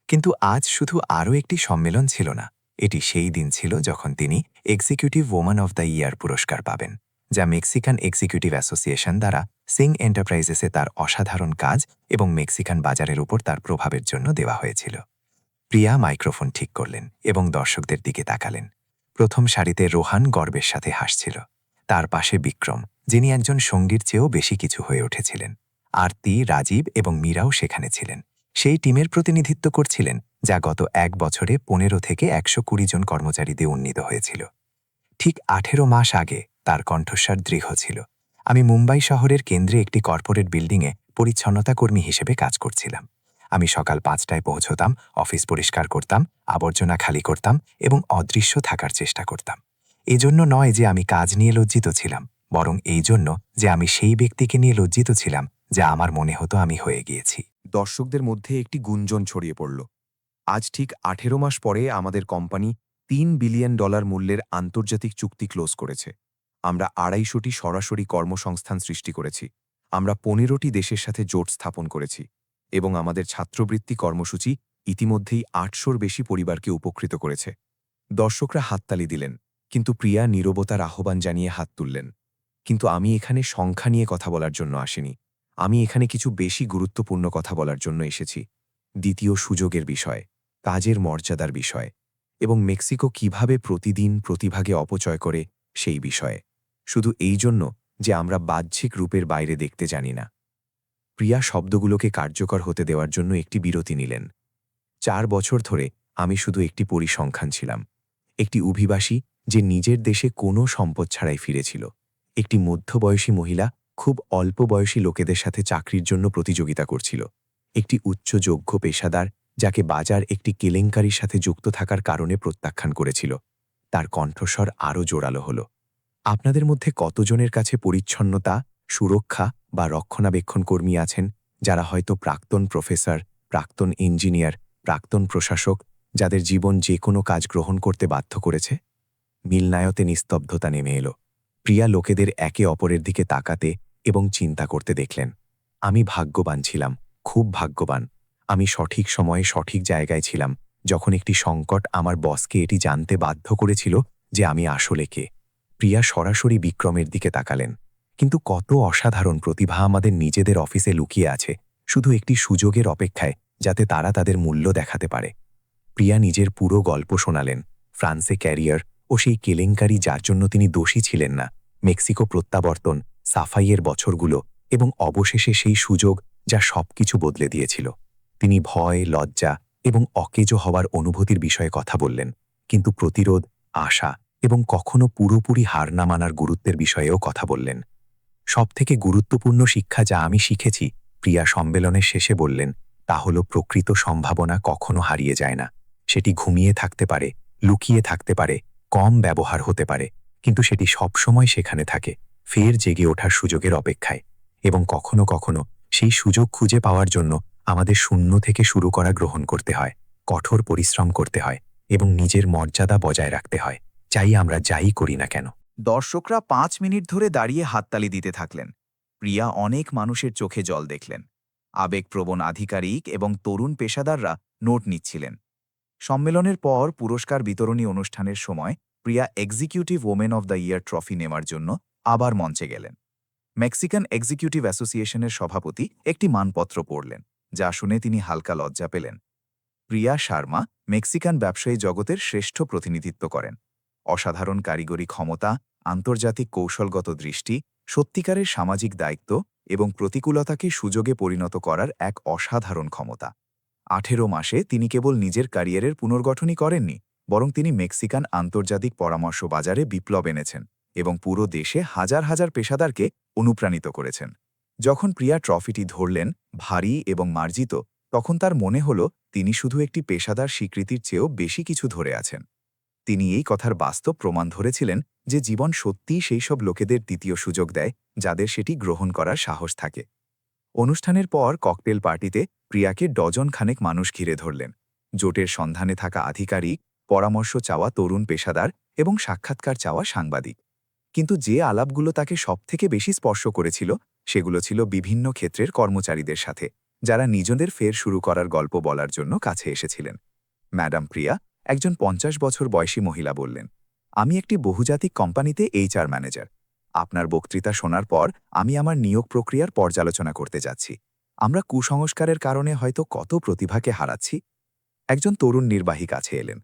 কিন্তু আজ শুধু আরও একটি সম্মেলন ছিল না, এটি সেই দিন ছিল যখন তিনি executive woman of the year পুরস্কার পাবেন, যা মেক্সিকান এক্সিকিউটিভ অ্যাসোসিয়েশন দ্বারা সিং এন্টারপ্রাইজেসে তার অসাধারণ কাজ এবং মেক্সিকান বাজারের উপর তার প্রভাবের জন্য দেওয়া হয়েছিল। প্রিয়া মাইক্রোফোন ঠিক করলেন এবং দর্শকদের দিকে তাকালেন। প্রথম সারিতে রোহান গর্বের সাথে হাসছিল। তার পাশে বিক্রম, যিনি একজন সঙ্গীর চেয়েও বেশি কিছু হয়ে উঠেছিলেন। আরতি, রাজীব এবং মীরাও সেখানে ছিলেন। সেই টিমের প্রতিনিধিত্ব করছিলেন যা গত 1 বছরে 15 থেকে 120 জন কর্মচারী দিয়ে উন্নীত হয়েছিল। ঠিক 18 মাস আগে তার কণ্ঠস্বর দৃঢ় ছিল। আমি মুম্বাই শহরের কেন্দ্রে একটি কর্পোরেট বিল্ডিংয়ে পরিচ্ছন্নতা কর্মী হিসেবে কাজ করছিলাম। আমি সকাল 5টায় পৌঁছতাম, অফিস পরিষ্কার করতাম, আবর্জনা খালি করতাম এবং অদৃশ্য থাকার চেষ্টা করতাম। এজন্য নয় যে আমি কাজ নিয়ে লজ্জিত ছিলাম, বরং এই জন্য যে আমি সেই ব্যক্তিকে নিয়ে লজ্জিত ছিলাম যা আমার মনে হতো আমি হয়ে গিয়েছি। দর্শকদের মধ্যে একটি গুঞ্জন ছড়িয়ে পড়ল। আজ ঠিক 18 মাস পরে আমাদের কোম্পানি $3 বিলিয়ন মূল্যের আন্তর্জাতিক চুক্তি ক্লোজ করেছে। আমরা 250টি সরাসরি কর্মসংস্থান সৃষ্টি করেছি। আমরা 15টি দেশের সাথে জোট স্থাপন করেছি এবং আমাদের ছাত্রবৃত্তি কর্মসূচি ইতিমধ্যেই 800-র বেশি পরিবারকে উপকৃত করেছে। দর্শকরা হাততালি দিলেন, কিন্তু প্রিয়া নীরবতার আহ্বান জানিয়ে হাত তুললেন। কিন্তু আমি এখানে সংখ্যা নিয়ে কথা বলার জন্য আসিনি। আমি এখানে কিছু বেশি গুরুত্বপূর্ণ কথা বলার জন্য এসেছি। দ্বিতীয় সুযোগের বিষয়, কাজের মর্যাদার বিষয়, এবং মেক্সিকো কিভাবে প্রতিদিন প্রতিভাগে অপচয় করে সেই বিষয়ে। শুধু এই জন্য যে আমরা বাহ্যিক রূপের বাইরে দেখতে জানি না। প্রিয়া শব্দগুলোকে কার্যকর হতে দেওয়ার জন্য একটি বিরতি নিলেন। 4 বছর ধরে আমি শুধু একটি পরিসংখ্যান ছিলাম, একটি অভিবাসী যে নিজের দেশে কোনো সম্পদ ছাড়াই ফিরেছিল, একটি মধ্যবয়সী মহিলা খুব অল্প বয়সী লোকেদের সাথে চাকরির জন্য প্রতিযোগিতা করছিল, একটি উচ্চযোগ্য পেশাদার যাকে বাজার একটি কেলেঙ্কারির সাথে যুক্ত থাকার কারণে প্রত্যাখ্যান করেছিল। তার কণ্ঠস্বর আরও জোরালো হল। আপনাদের মধ্যে কতজনের কাছে পরিচ্ছন্নতা, সুরক্ষা বা রক্ষণাবেক্ষণ কর্মী আছেন যারা হয়তো প্রাক্তন প্রফেসর, প্রাক্তন ইঞ্জিনিয়ার, প্রাক্তন প্রশাসক, যাদের জীবন যে কোনো কাজ গ্রহণ করতে বাধ্য করেছে? মিলনায়তে নিস্তব্ধতা নেমে এলো। প্রিয়া লোকেদের একে অপরের দিকে তাকাতে এবং চিন্তা করতে দেখলেন। আমি ভাগ্যবান ছিলাম, খুব ভাগ্যবান। আমি সঠিক সময়ে সঠিক জায়গায় ছিলাম যখন একটি সংকট আমার বসকে এটি জানতে বাধ্য করেছিল যে আমি আসলে কে। প্রিয়া সরাসরি বিক্রমের দিকে তাকালেন। কিন্তু কত অসাধারণ প্রতিভা আমাদের নিজেদের অফিসে লুকিয়ে আছে শুধু একটি সুযোগের অপেক্ষায় যাতে তারা তাদের মূল্য দেখাতে পারে। প্রিয়া নিজের পুরো গল্প শোনালেন, ফ্রান্সে ক্যারিয়ার ও সেই কেলেঙ্কারি যার জন্য তিনি দোষী ছিলেন না, মেক্সিকো প্রত্যাবর্তন, সাফাইয়ের বছরগুলো এবং অবশেষে সেই সুযোগ যা সবকিছু বদলে দিয়েছিল। তিনি ভয়, লজ্জা এবং অকেজো হওয়ার অনুভূতির বিষয়ে কথা বললেন, কিন্তু প্রতিরোধ, আশা এবং কখনো পুরোপুরি হার না মানার গুরুত্বের বিষয়েও কথা বললেন। সবথেকে গুরুত্বপূর্ণ শিক্ষা যা আমি শিখেছি, প্রিয়া সম্মেলনের শেষে বললেন, তা হল প্রকৃত সম্ভাবনা কখনো হারিয়ে যায় না। সেটি ঘুমিয়ে থাকতে পারে, লুকিয়ে থাকতে পারে, কম ব্যবহার হতে পারে, কিন্তু সেটি সবসময় সেখানে থাকে, ফের জেগে ওঠার সুযোগের অপেক্ষায়। এবং কখনো কখনো সেই সুযোগ খুঁজে পাওয়ার জন্য আমাদের শূন্য থেকে শুরু করা গ্রহণ করতে হয়, কঠোর পরিশ্রম করতে হয় এবং নিজের মর্যাদা বজায় রাখতে হয়, চাই আমরা যাই করি না কেন। দর্শকরা 5 মিনিট ধরে দাঁড়িয়ে হাততালি দিতে থাকলেন। প্রিয়া অনেক মানুষের চোখে জল দেখলেন। আবেগপ্রবণ আধিকারিক এবং তরুণ পেশাদাররা নোট নিচ্ছিলেন। সম্মেলনের পর পুরস্কার বিতরণী অনুষ্ঠানের সময় Priya executive women of the year trophy নেওয়ার জন্য আবার মঞ্চে গেলেন। মেক্সিকান এক্সিকিউটিভ অ্যাসোসিয়েশনের সভাপতি একটি মানপত্র পড়লেন, যা শুনে তিনি হালকা লজ্জা পেলেন। প্রিয়া শর্মা মেক্সিকান ব্যবসায়ী জগতের শ্রেষ্ঠ প্রতিনিধিত্ব করেন। অসাধারণ কারিগরি ক্ষমতা, আন্তর্জাতিক কৌশলগত দৃষ্টি, সত্যিকারের সামাজিক দায়িত্ব এবং প্রতিকূলতাকে সুযোগে পরিণত করার এক অসাধারণ ক্ষমতা। 18 মাসে তিনি কেবল নিজের ক্যারিয়ারের পুনর্গঠনই করেননি, বরং তিনি মেক্সিকান আন্তর্জাতিক পরামর্শ বাজারে বিপ্লব এনেছেন এবং পুরো দেশে হাজার হাজার পেশাদারকে অনুপ্রাণিত করেছেন। যখন প্রিয়া ট্রফিটি ধরলেন, ভারী এবং মার্জিত, তখন তার মনে হল তিনি শুধু একটি পেশাদার স্বীকৃতির চেয়েও বেশি কিছু ধরে আছেন। তিনি এই কথার বাস্তব প্রমাণ ধরেছিলেন যে জীবন সত্যিই সেই সব লোকেদের দ্বিতীয় সুযোগ দেয় যাদের সেটি গ্রহণ করার সাহস থাকে। অনুষ্ঠানের পর ককটেল পার্টিতে প্রিয়াকে ডজন খানেক মানুষ ঘিরে ধরলেন। জোটের সন্ধানে থাকা আধিকারিক, পরামর্শ চাওয়া তরুণ পেশাদার এবং সাক্ষাৎকার চাওয়া সাংবাদিক। কিন্তু যে আলাপগুলো তাকে সবথেকে বেশি স্পর্শ করেছিল, সেগুলো ছিল বিভিন্ন ক্ষেত্রের কর্মচারীদের সাথে, যারা নিজেদের ফের শুরু করার গল্প বলার জন্য কাছে এসেছিলেন। ম্যাডাম প্রিয়া, একজন 50 বছর বয়সী মহিলা বললেন, আমি একটি বহুজাতিক কোম্পানিতে এইচআর ম্যানেজার। আপনার বক্তৃতা শোনার পর আমি আমার নিয়োগ প্রক্রিয়ার পর্যালোচনা করতে যাচ্ছি। আমরা কুসংস্কারের কারণে হয়তো কত প্রতিভাকে হারাচ্ছি। একজন তরুণ নির্বাহী কাছে এলেন।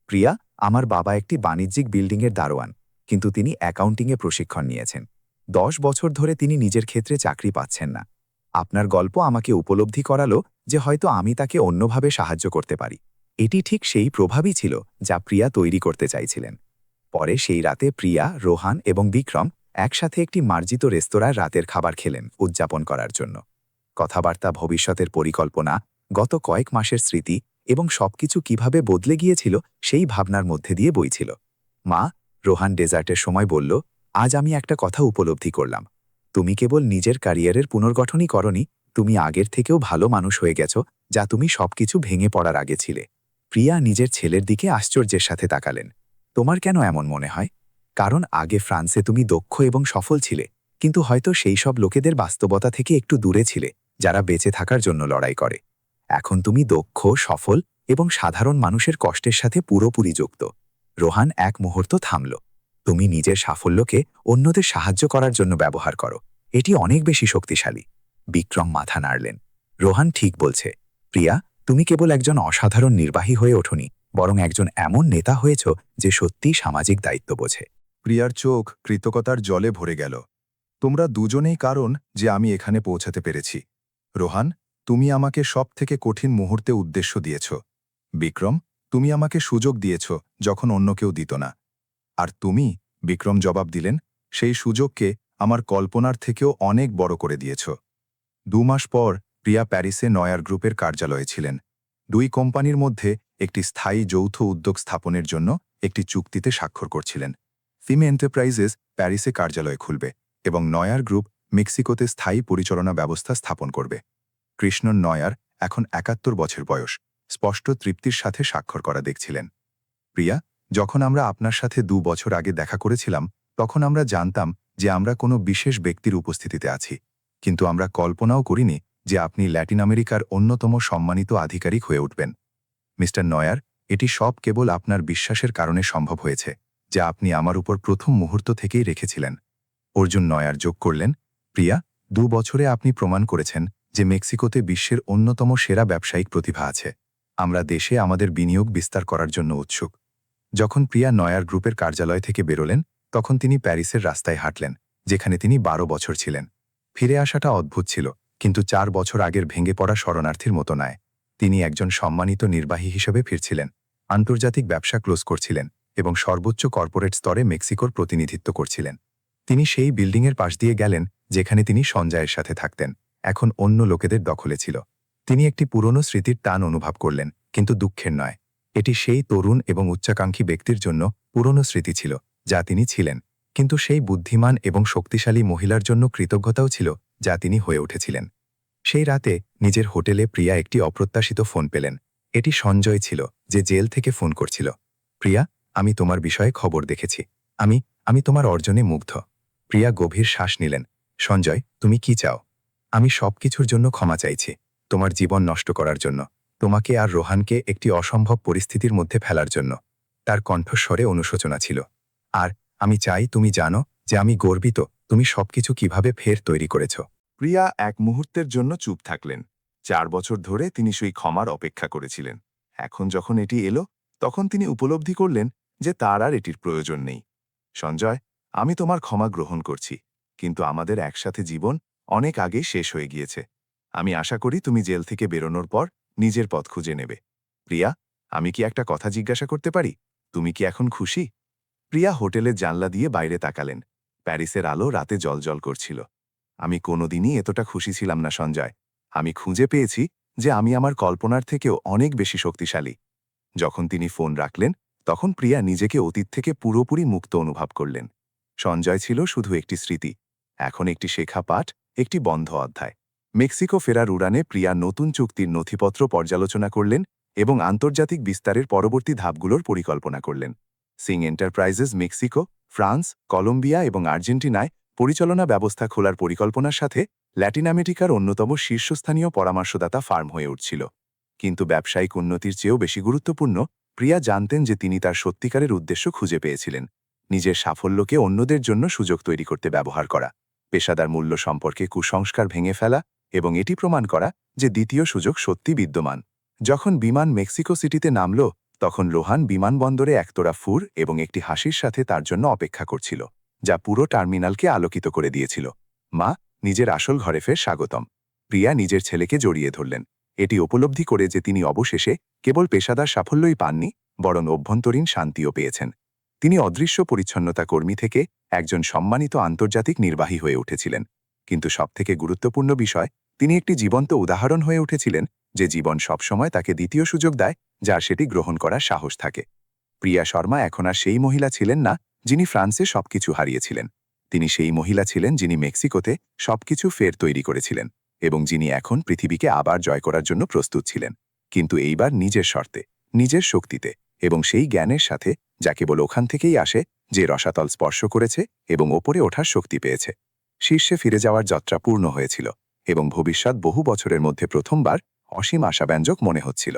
প্রিয়া, আমার বাবা একটি বাণিজ্যিক বিল্ডিংয়ের দারোয়ান, কিন্তু তিনি অ্যাকাউন্টিংয়ে প্রশিক্ষণ নিয়েছেন। 10 বছর ধরে তিনি নিজের ক্ষেত্রে চাকরি পাচ্ছেন না। আপনার গল্প আমাকে উপলব্ধি করালো যে হয়তো আমি তাকে অন্যভাবে সাহায্য করতে পারি। এটি ঠিক সেই প্রভাবই ছিল যা প্রিয়া তৈরি করতে চাইছিলেন। পরে সেই রাতে প্রিয়া, রোহান এবং বিক্রম একসাথে একটি মার্জিত রেস্তোরাঁর রাতের খাবার খেলেন উদযাপন করার জন্য। কথাবার্তা ভবিষ্যতের পরিকল্পনা, গত কয়েক মাসের স্মৃতি এবং সবকিছু কিভাবে বদলে গিয়েছিল সেই ভাবনার মধ্যে দিয়ে বইছিল। মা, রোহান ডেজার্টের সময় বলল, আজ আমি একটা কথা উপলব্ধি করলাম। তুমি কেবল নিজের ক্যারিয়ারের পুনর্গঠনই করনি, তুমি আগের থেকেও ভালো মানুষ হয়ে গেছ, যা তুমি সবকিছু ভেঙে পড়ার আগে ছিলে। প্রিয়া নিজের ছেলের দিকে আশ্চর্যের সাথে তাকালেন। তোমার কেন এমন মনে হয়? কারণ আগে ফ্রান্সে তুমি দক্ষ এবং সফল ছিলে, কিন্তু হয়তো সেই সব লোকেদের বাস্তবতা থেকে একটু দূরে ছিলে, যারা বেঁচে থাকার জন্য লড়াই করে। এখন তুমি দক্ষ, সফল এবং সাধারণ মানুষের কষ্টের সাথে পুরোপুরি যুক্ত। রোহান এক মুহূর্ত থামল। তুমি নিজের সাফল্যকে অন্যদের সাহায্য করার জন্য ব্যবহার করো, এটি অনেক বেশি শক্তিশালী। বিক্রম মাথা নাড়লেন। রোহান ঠিক বলছে। প্রিয়া, তুমি কেবল একজন অসাধারণ নির্বাহী হয়ে ওঠোনি, বরং একজন এমন নেতা হয়েছ যে সত্যিই সামাজিক দায়িত্ব বোঝে। প্রিয়ার চোখ কৃতজ্ঞতার জলে ভরে গেল। তোমরা দুজনেই কারণ যে আমি এখানে পৌঁছাতে পেরেছি। রোহান, তুমি আমাকে সবথেকে কঠিন মুহূর্তে উদ্দেশ্য দিয়েছ। বিক্রম, তুমি আমাকে সুযোগ দিয়েছ যখন অন্য কেউ দিত না। আর তুমি, বিক্রম জবাব দিলেন, সেই সুযোগকে আমার কল্পনার থেকেও অনেক বড় করে দিয়েছ। 2 মাস পর প্রিয়া প্যারিসে নয়ার গ্রুপের কার্যালয়ে ছিলেন। 2 কোম্পানির মধ্যে একটি স্থায়ী যৌথ উদ্যোগ স্থাপনের জন্য একটি চুক্তিতে স্বাক্ষর করছিলেন। ফিমে এন্টারপ্রাইজেস প্যারিসে কার্যালয় খুলবে এবং নয়ার গ্রুপ মেক্সিকোতে স্থায়ী পরিচালনা ব্যবস্থা স্থাপন করবে। কৃষ্ণন নয়ার এখন 71 বছর বয়স, স্পষ্ট তৃপ্তির সাথে স্বাক্ষর করা দেখছিলেন। প্রিয়া, যখন আমরা আপনার সাথে 2 বছর আগে দেখা করেছিলাম, তখন আমরা জানতাম যে আমরা কোনো বিশেষ ব্যক্তির উপস্থিতিতে আছি, কিন্তু আমরা কল্পনাও করিনি যে আপনি ল্যাটিন আমেরিকার অন্যতম সম্মানিত আধিকারিক হয়ে উঠবেন। মিস্টার নয়ার, এটি সব কেবল আপনার বিশ্বাসের কারণে সম্ভব হয়েছে, যা আপনি আমার উপর প্রথম মুহূর্ত থেকেই রেখেছিলেন। অর্জুন নয়ার যোগ করলেন, প্রিয়া, 2 বছরে আপনি প্রমাণ করেছেন যে মেক্সিকোতে বিশ্বের অন্যতম সেরা ব্যবসায়িক প্রতিভা আছে। আমরা দেশে আমাদের বিনিয়োগ বিস্তার করার জন্য উৎসুক। যখন প্রিয়া নয়ার গ্রুপের কার্যালয় থেকে বেরোলেন, তখন তিনি প্যারিসের রাস্তায় হাঁটলেন, যেখানে তিনি 12 বছর ছিলেন। ফিরে আসাটা অদ্ভুত ছিল, কিন্তু 4 বছর আগের ভেঙে পড়া শরণার্থীর মতো নয়। তিনি একজন সম্মানিত নির্বাহী হিসেবে ফিরছিলেন, আন্তর্জাতিক ব্যবসা ক্লোজ করছিলেন এবং সর্বোচ্চ কর্পোরেট স্তরে মেক্সিকোর প্রতিনিধিত্ব করছিলেন। তিনি সেই বিল্ডিংয়ের পাশ দিয়ে গেলেন যেখানে তিনি সঞ্জয়ের সাথে থাকতেন, এখন অন্য লোকেদের দখলে ছিল। তিনি একটি পুরনো স্মৃতির টান অনুভব করলেন, কিন্তু দুঃখের নয়। এটি সেই তরুণ এবং উচ্চাকাঙ্ক্ষী ব্যক্তির জন্য পুরনো স্মৃতি ছিল, যা তিনি ছিলেন, কিন্তু সেই বুদ্ধিমান এবং শক্তিশালী মহিলার জন্য কৃতজ্ঞতাও ছিল, যা তিনি হয়ে উঠেছিলেন। সেই রাতে নিজের হোটেলে প্রিয়া একটি অপ্রত্যাশিত ফোন পেলেন। এটি সঞ্জয় ছিল, যে জেল থেকে ফোন করছিল। প্রিয়া, আমি তোমার বিষয়ে খবর দেখেছি। আমি তোমার অর্জনে মুগ্ধ। প্রিয়া গভীর শ্বাস নিলেন। সঞ্জয়, তুমি কি চাও? আমি সবকিছুর জন্য ক্ষমা চাইছি, তোমার জীবন নষ্ট করার জন্য, তোমাকে আর রোহানকে একটি অসম্ভব পরিস্থিতির মধ্যে ফেলার জন্য। তার কণ্ঠস্বরে অনুশোচনা ছিল। আর আমি চাই তুমি জানো যে আমি গর্বিত তুমি সবকিছু কিভাবে ফের তৈরি করেছ। প্রিয়া এক মুহূর্তের জন্য চুপ থাকলেন। 4 বছর ধরে তিনি সেই ক্ষমার অপেক্ষা করেছিলেন। এখন যখন এটি এলো, তখন তিনি উপলব্ধি করলেন যে তার আর এটির প্রয়োজন নেই। সঞ্জয়, আমি তোমার ক্ষমা গ্রহণ করছি, কিন্তু আমাদের একসাথে জীবন অনেক আগে শেষ হয়ে গিয়েছে। আমি আশা করি তুমি জেল থেকে বেরোনোর পর নিজের পথ খুঁজে নেবে। প্রিয়া, আমি কি একটা কথা জিজ্ঞাসা করতে পারি? তুমি কি এখন খুশি? প্রিয়া হোটেলের জানলা দিয়ে বাইরে তাকালেন। প্যারিসের আলো রাতে জ্বলজ্বল করছিল। আমি কোনোদিনই এতটা খুশি ছিলাম না সঞ্জয়। আমি খুঁজে পেয়েছি যে আমি আমার কল্পনার থেকেও অনেক বেশি শক্তিশালী। যখন তিনি ফোন রাখলেন, তখন প্রিয়া নিজেকে অতীত থেকে পুরোপুরি মুক্ত অনুভব করলেন। সঞ্জয় ছিল শুধু একটি স্মৃতি, এখন একটি শেখা পাঠ, একটি বন্ধ অধ্যায়। মেক্সিকো ফেরার উড়ানে প্রিয়া নতুন চুক্তির নথিপত্র পর্যালোচনা করলেন এবং আন্তর্জাতিক বিস্তারের পরবর্তী ধাপগুলোর পরিকল্পনা করলেন। Singh Enterprises Mexico, France, Colombia এবং আর্জেন্টিনায় পরিচালনা ব্যবস্থা খোলার পরিকল্পনার সাথে ল্যাটিন আমেরিকার অন্যতম শীর্ষস্থানীয় পরামর্শদাতা ফার্ম হয়ে উঠছিল। কিন্তু ব্যবসায়িক উন্নতির চেয়েও বেশি গুরুত্বপূর্ণ, প্রিয়া জানতেন যে তিনি তার সত্যিকারের উদ্দেশ্য খুঁজে পেয়েছিলেন। নিজের সাফল্যকে অন্যদের জন্য সুযোগ তৈরি করতে ব্যবহার করা, পেশাদার মূল্য সম্পর্কে কুসংস্কার ভেঙে ফেলা এবং এটি প্রমাণ করা যে দ্বিতীয় সুযোগ সত্যি বিদ্যমান। যখন বিমান মেক্সিকো সিটিতে নামল, তখন রোহান বিমানবন্দরে একতোড়া ফুর এবং একটি হাসির সাথে তার জন্য অপেক্ষা করছিল, যা পুরো টার্মিনালকে আলোকিত করে দিয়েছিল। মা, নিজের আসল ঘরে ফের স্বাগতম। প্রিয়া নিজের ছেলেকে জড়িয়ে ধরলেন, এটি উপলব্ধি করে যে তিনি অবশেষে কেবল পেশাদার সাফল্যই পাননি, বরং অভ্যন্তরীণ শান্তিও পেয়েছেন। তিনি অদৃশ্য পরিচ্ছন্নতা কর্মী থেকে একজন সম্মানিত আন্তর্জাতিক নির্বাহী হয়ে উঠেছিলেন। কিন্তু সবথেকে গুরুত্বপূর্ণ বিষয়, তিনি একটি জীবন্ত উদাহরণ হয়ে উঠেছিলেন যে জীবন সবসময় তাকে দ্বিতীয় সুযোগ দেয়, যার সেটি গ্রহণ করার সাহস থাকে। প্রিয়া শর্মা এখন আর সেই মহিলা ছিলেন না যিনি ফ্রান্সে সবকিছু হারিয়েছিলেন। তিনি সেই মহিলা ছিলেন যিনি মেক্সিকোতে সবকিছু ফের তৈরি করেছিলেন এবং যিনি এখন পৃথিবীকে আবার জয় করার জন্য প্রস্তুত ছিলেন, কিন্তু এইবার নিজের শর্তে, নিজের শক্তিতে এবং সেই জ্ঞানের সাথে যা কেবল ওখান থেকেই আসে যে রসাতল স্পর্শ করেছে এবং ওপরে ওঠার শক্তি পেয়েছে। শীর্ষে ফিরে যাওয়ার যাত্রা পূর্ণ হয়েছিল এবং ভবিষ্যৎ বহু বছরের মধ্যে প্রথমবার অসীম আশাব্যঞ্জক মনে হচ্ছিল।